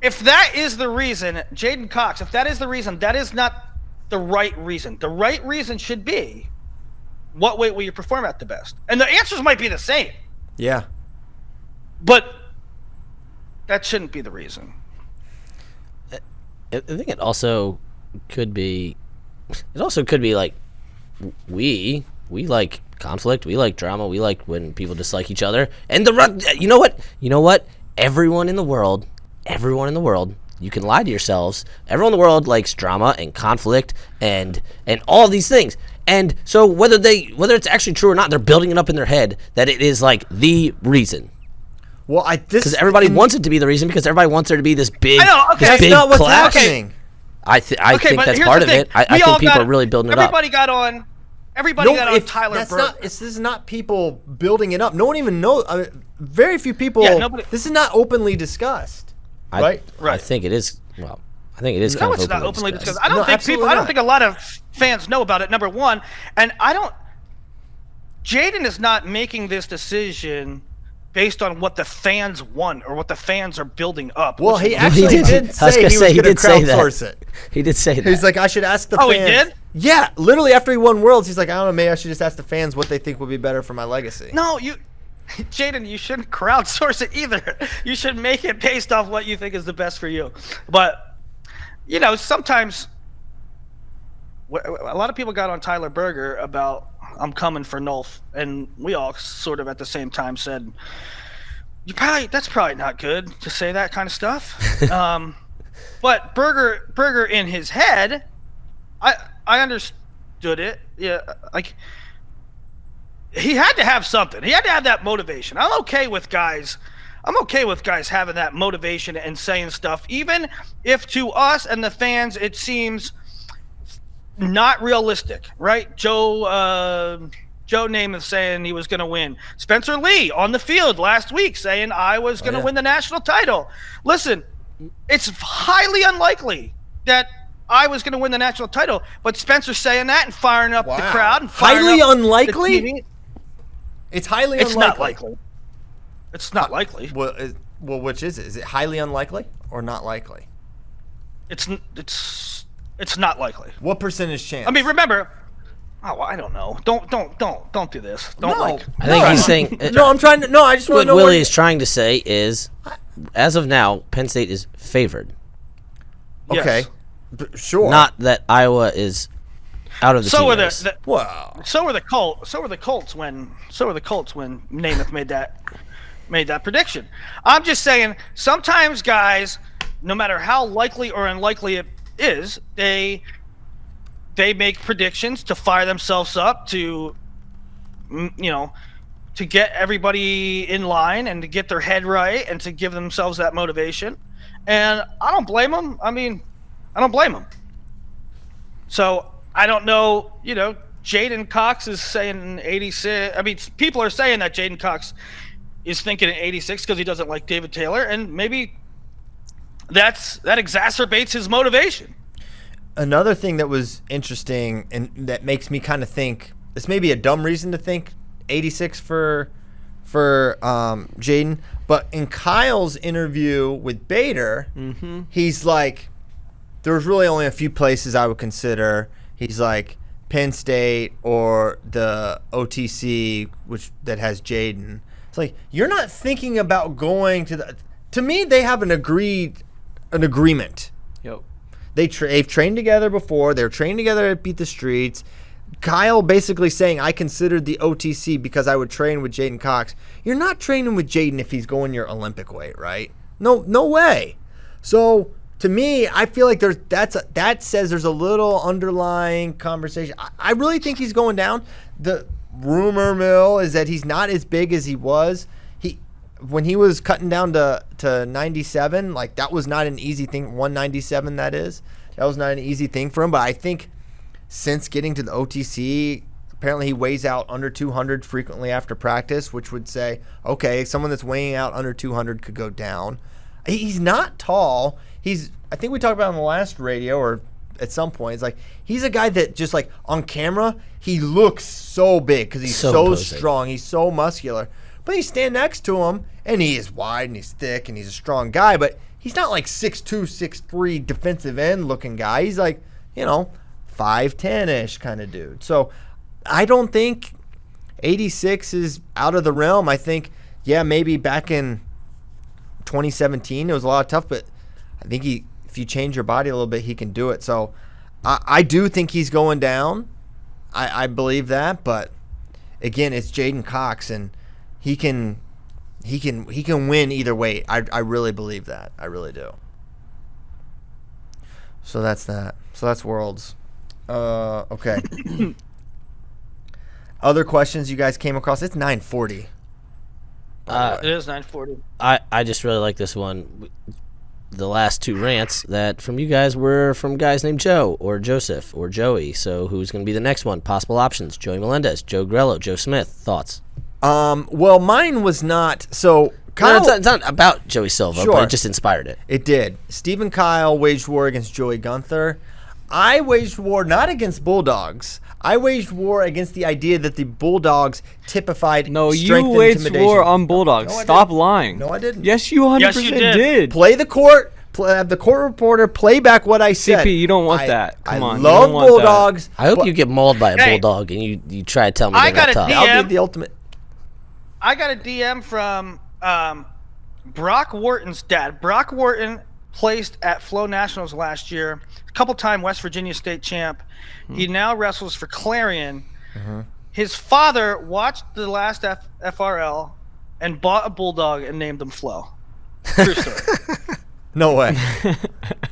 If that is the reason, Jaden Cox, if that is the reason, that is not the right reason. The right reason should be, what weight will you perform at the best? And the answers might be the same. Yeah. But that shouldn't be the reason. I think it also could be like, we like conflict, we like drama, we like when people dislike each other. And you know what? Everyone in the world, you can lie to yourselves. Everyone in the world likes drama and conflict and all these things. And so whether it's actually true or not, they're building it up in their head that it is like the reason. Well, because everybody wants it to be the reason, because everybody wants there to be this big, that's big not what's clash. happening. I think that's part of it. I think people are really building it up. Everybody got on Tyler Burger. This is not people building it up. No one even knows. Very few people. Yeah, this is not openly discussed. Right? I think it is. Well, I think it is. No, it's not openly discussed. I don't think a lot of fans know about it. Number one, and Jaden is not making this decision based on what the fans want or what the fans are building up. Well, he actually did say he was going to crowdsource it. He did say that. He's like, I should ask the fans. Oh, he did? Yeah, literally after he won Worlds, he's like, I don't know, maybe I should just ask the fans what they think would be better for my legacy. No, Jaden, you shouldn't crowdsource it either. You should make it based off what you think is the best for you. But, sometimes a lot of people got on Tyler Burger about I'm coming for Nolf, and we all sort of at the same time said, that's probably not good to say that kind of stuff. But Burger in his head, I understood it. Yeah, like he had to have something. He had to have that motivation. I'm okay with guys having that motivation and saying stuff, even if to us and the fans it seems not realistic, right? Joe Namath saying he was going to win. Spencer Lee on the field last week saying I was going to win the national title. Listen, it's highly unlikely that I was going to win the national title, but Spencer's saying that and firing up the crowd. And highly unlikely? It's highly unlikely. It's not likely. It's not likely. Well, which is it? Is it highly unlikely or not likely? It's not likely. What percentage chance? I mean, remember. Oh, I don't know. Don't do this. I think he's saying. No, I'm trying to. No, I just want to know. What Willie is trying to say is, as of now, Penn State is favored. Okay, sure. Not that Iowa is out of the team race. So were the Colts when Namath made that prediction. I'm just saying, sometimes guys, no matter how likely or unlikely it is, they make predictions to fire themselves up, to get everybody in line and to get their head right and to give themselves that motivation. And I don't blame them. I mean, I don't blame them. So I don't know, Jaden Cox is saying 86. I mean, people are saying that Jaden Cox is thinking 86 because he doesn't like David Taylor, and maybe that exacerbates his motivation. Another thing that was interesting and that makes me kind of think, this may be a dumb reason to think 86 for Jaden, but in Kyle's interview with Bader, he's like, there's really only a few places I would consider. He's like Penn State or the OTC, that has Jaden. It's like, you're not thinking about going to me, they have an agreement. Yep. They've trained together before. They're trained together at Beat the Streets. Kyle basically saying, I considered the OTC because I would train with Jaden Cox. You're not training with Jaden if he's going your Olympic weight, right? No way. So to me, I feel like that says there's a little underlying conversation. I really think he's going down. The rumor mill is that he's not as big as he was. When he was cutting down to 97, like, that was not an easy thing. 197, that is. That was not an easy thing for him. But I think since getting to the OTC, apparently he weighs out under 200 frequently after practice, which would say, okay, someone that's weighing out under 200 could go down. He's not tall. I think we talked about him on the last radio or at some point. It's like, he's a guy that just, like, on camera, he looks so big because he's so strong. He's so muscular. But you stand next to him, and he is wide, and he's thick, and he's a strong guy, but he's not like 6'2", 6'3", defensive end looking guy. He's like, 5'10"-ish kind of dude. So I don't think 86 is out of the realm. I think, maybe back in 2017 it was a lot tough, but I think if you change your body a little bit, he can do it. So I do think he's going down. I believe that, but again, it's Jaden Cox, and he can win either way. I really believe that. I really do. So that's that. So that's Worlds. Okay. other questions you guys came across? It's 9:40. It is 9:40. I just really like this one. The last two rants that from you guys were from guys named Joe or Joseph or Joey. So who's going to be the next one? Possible options: Joey Melendez, Joe Grello, Joe Smith. Thoughts? Well, mine was not. So No, Kyle, it's not about Joey Silva, Sure. but it just inspired it. it did. Steve and Kyle waged war against Joey Gunther. I waged war not against Bulldogs. I waged war against the idea that the Bulldogs typified No, you strength and waged intimidation. war on Bulldogs. No, I Stop didn't. lying. No, I didn't. Yes, you 100% Yes, you did. did. Play the court. Have the court reporter play back what I said. CP, you don't want I- that. Come I on, you love don't want that. Bulldogs. I hope but you get mauled by a Hey. bulldog and you try to tell me I they're not got a tough. DM. That'll be the ultimate. I got a DM from Brock Wharton's dad. Brock Wharton placed at Flow Nationals last year, a couple-time West Virginia state champ. He now wrestles for Clarion. His father watched the last FRL and bought a bulldog and named him Flo. True story. No way.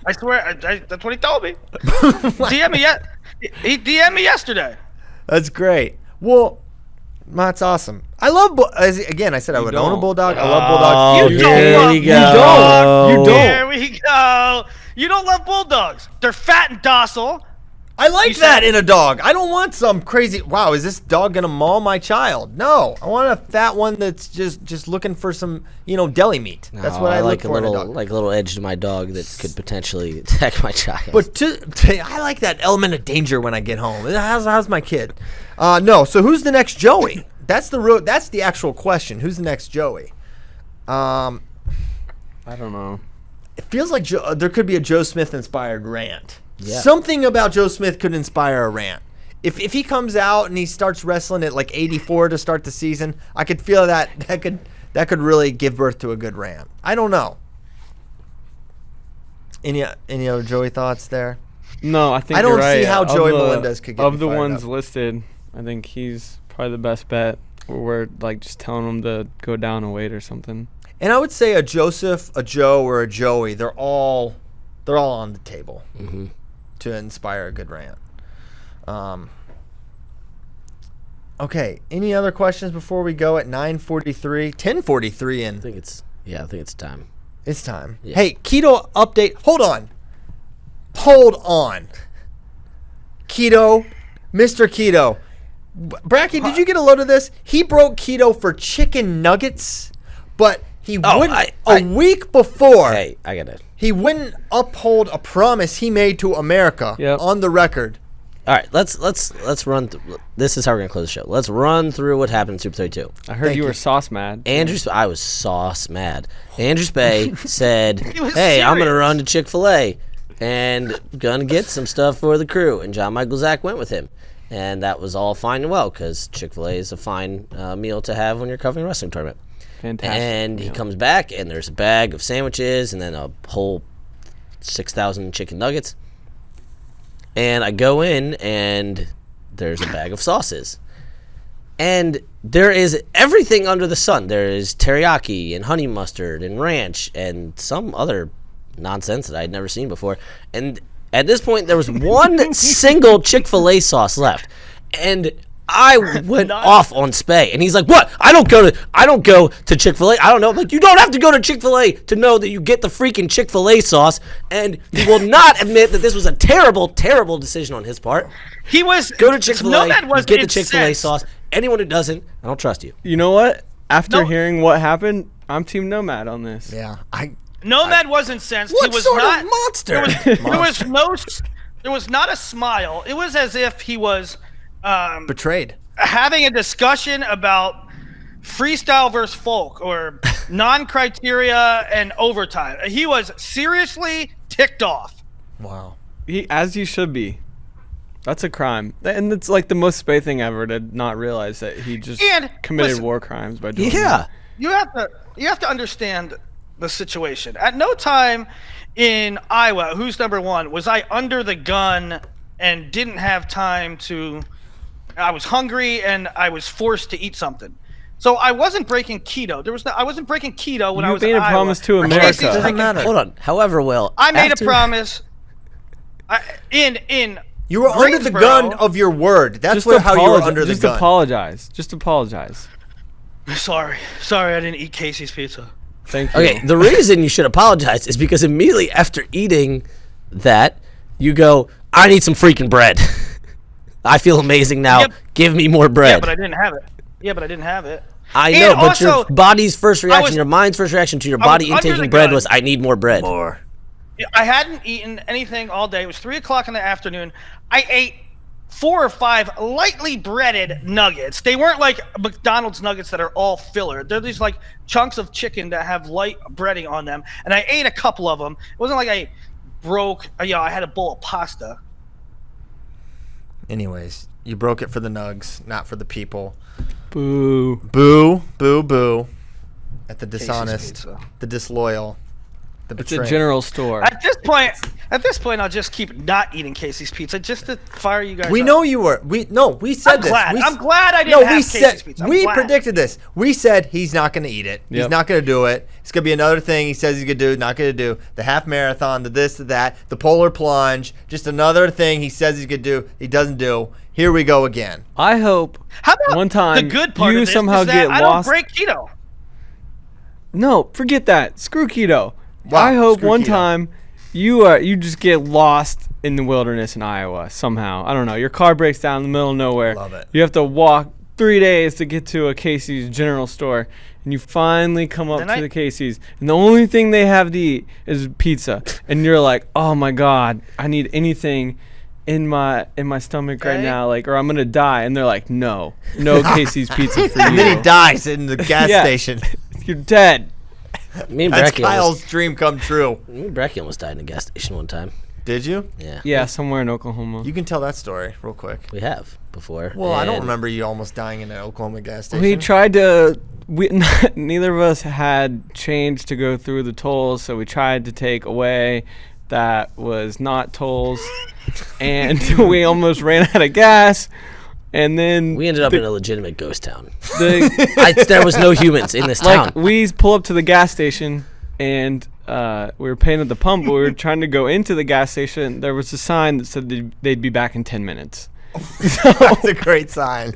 I swear, that's what he told me. He DM'd me yesterday. That's great. Well, that's awesome. I love. Again, I said I would own a don't. bulldog. I love bulldogs. Oh, You here don't love we you go. don't. You don't. There we go. You don't love bulldogs. They're fat and docile. I like You that said- in a dog. I don't want some crazy. Wow, is this dog gonna maul my child? No, I want a fat one that's just looking for some deli meat. That's what I look like for in a little dog. like a little edge to my dog that could potentially attack my child. But I like that element of danger when I get home. How's my kid? No. So who's the next Joey? That's the actual question. Who's the next Joey? I don't know. It feels like there could be a Joe Smith inspired rant. Yeah. Something about Joe Smith could inspire a rant. If he comes out and he starts wrestling at like 84 to start the season, I could feel that could really give birth to a good rant. I don't know. Any other Joey thoughts there? No, I think I don't you're right. see how Of Joey the- Melendez could get Of me the fired ones up. listed, I think he's probably the best bet. We're like just telling him to go down a weight or something. And I would say a Joseph, a Joe, or a Joey, they're all on the table to inspire a good rant. Okay. Any other questions before we go at 9:43, 10:43, and I think it's time. it's time. Yeah. Hey, keto update. Hold on. Keto, Mr. Keto. Bracky, did you get a load of this? He broke keto for chicken nuggets, but he wouldn't. A week before, Hey, I got it. he wouldn't uphold a promise he made to America Yep. on the record. All right, let's run. This is how we're gonna close the show. Let's run through what happened in Super 32. I heard Thank you you. were sauce mad. I was sauce mad. Andrew Spay said, was "Hey, I'm gonna serious. run to Chick-fil-A and gonna get some stuff for the crew." And John Michael Zach went with him, and that was all fine and well because Chick-fil-A is a fine meal to have when you're covering a wrestling tournament. Fantastic. And he comes back, and there's a bag of sandwiches, and then a whole 6,000 chicken nuggets. And I go in, and there's a bag of sauces. And there is everything under the sun. There is teriyaki and honey mustard and ranch and some other nonsense that I had never seen before. And at this point, there was one single Chick-fil-A sauce left. And I went off on Spay, and he's like, "What? I don't go to Chick-fil-A. I don't know." I'm like, you don't have to go to Chick-fil-A to know that you get the freaking Chick-fil-A sauce. And he will not admit that this was a terrible, terrible decision on his part. He was Go to Chick-fil-A. Nomad was you get the Chick-fil-A incensed. sauce. Anyone who doesn't, I don't trust you. You know what? After No. hearing what happened, I'm Team Nomad on this. Yeah, Nomad was incensed. What he was sort not, of monster? There was not a smile. It was as if he was Betrayed. having a discussion about freestyle versus folk or non-criteria and overtime. He was seriously ticked off. Wow. As you should be. That's a crime. And it's like the most Spay thing ever to not realize that he just And, committed listen, war crimes by doing Yeah. that. You have to understand the situation. At no time in Iowa, who's number one, was I under the gun and didn't have time to. I was hungry and I was forced to eat something. So I wasn't breaking keto. I wasn't breaking keto when I You was made in a Iowa. promise to For America. Casey's Doesn't freaking- matter. Hold on. However, Will, I made after- a promise. In You were under the gun of your word. That's how you were under the gun. Just apologize. Sorry, I didn't eat Casey's pizza. Thank you. Okay, the reason you should apologize is because immediately after eating that, you go, I need some freaking bread. I feel amazing now. Yep. Give me more bread. Yeah, but I didn't have it. I know, but your body's first reaction, your mind's first reaction to your body intaking bread was, I need more bread. More. I hadn't eaten anything all day. It was 3 o'clock in the afternoon. I ate 4 or 5 lightly breaded nuggets. They weren't like McDonald's nuggets that are all filler. They're these like chunks of chicken that have light breading on them. And I ate a couple of them. It wasn't like I had a bowl of pasta. Anyways, you broke it for the nugs, not for the people. Boo. Boo, boo, boo. At the dishonest, the disloyal, the betrayal. It's a general store. At this point, I'll just keep not eating Casey's pizza just to fire you guys. We up. know you were. We said this. I'm glad I didn't have Casey's pizza. We predicted this. We said he's not going to eat it. He's not going to do it. It's going to be another thing he says he's going to do, not going to do. The half marathon, the this, the that, the polar plunge, just another thing he says he's going to do, he doesn't do. Here we go again. I hope one time the good part you of this somehow is that get I lost. don't break keto. No, forget that. Screw keto. Wow, I hope screw one keto. time you just get lost in the wilderness in Iowa somehow. I don't know. Your car breaks down in the middle of nowhere. Love it. You have to walk 3 days to get to a Casey's general store, and you finally come up to the Casey's, and the only thing they have to eat is pizza, and you're like, oh my God, I need anything in my stomach right now, like, or I'm gonna die. And they're like, no Casey's pizza for you. And then he dies in the gas station. You're dead. Me and That's Bracky Kyle's dream come true. Me and Bracky almost died in a gas station one time. Did you? Yeah. Somewhere in Oklahoma. You can tell that story real quick. We have before. Well, I don't remember you almost dying in an Oklahoma gas station. We tried to. Neither of us had change to go through the tolls, so we tried to take away that was not tolls, and we almost ran out of gas. And then we ended up in a legitimate ghost town. There was no humans in this town. We pull up to the gas station, and we were paying at the pump, but we were trying to go into the gas station. There was a sign that said they'd be back in 10 minutes. That's a great sign.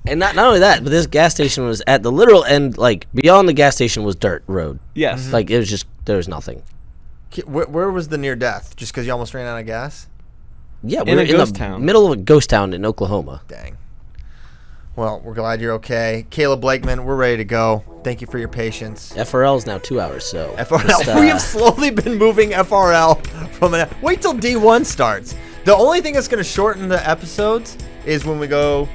And not only that, but this gas station was at the literal end, like beyond the gas station was dirt road. Yes. Mm-hmm. Like it was just, there was nothing. Where was the near death? Just because you almost ran out of gas? Yeah, we were in the middle of a ghost town in Oklahoma. Dang. Well, we're glad you're okay. Caleb Blakeman, we're ready to go. Thank you for your patience. FRL is now 2 hours, so. FRL. We have slowly been moving FRL from wait till D1 starts. The only thing that's going to shorten the episodes is when we do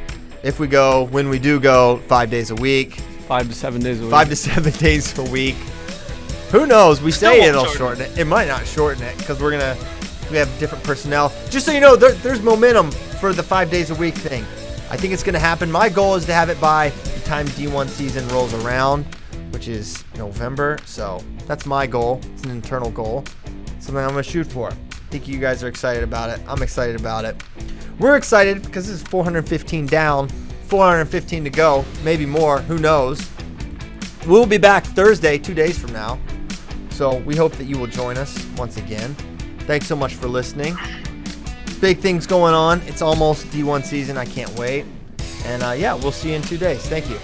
go 5 days a week. 5 to 7 days a week. 5 to 7 days a week. Who knows? We say it'll shorten it. It might not shorten it because we have different personnel. Just so you know, there's momentum for the 5 days a week thing. I think it's going to happen. My goal is to have it by the time D1 season rolls around, which is November. So that's my goal. It's an internal goal. Something I'm going to shoot for. I think you guys are excited about it. I'm excited about it. We're excited because this is 415 down, 415 to go, maybe more. Who knows? We'll be back Thursday, 2 days from now. So we hope that you will join us once again. Thanks so much for listening. Big things going on. It's almost D1 season. I can't wait. And we'll see you in 2 days. Thank you.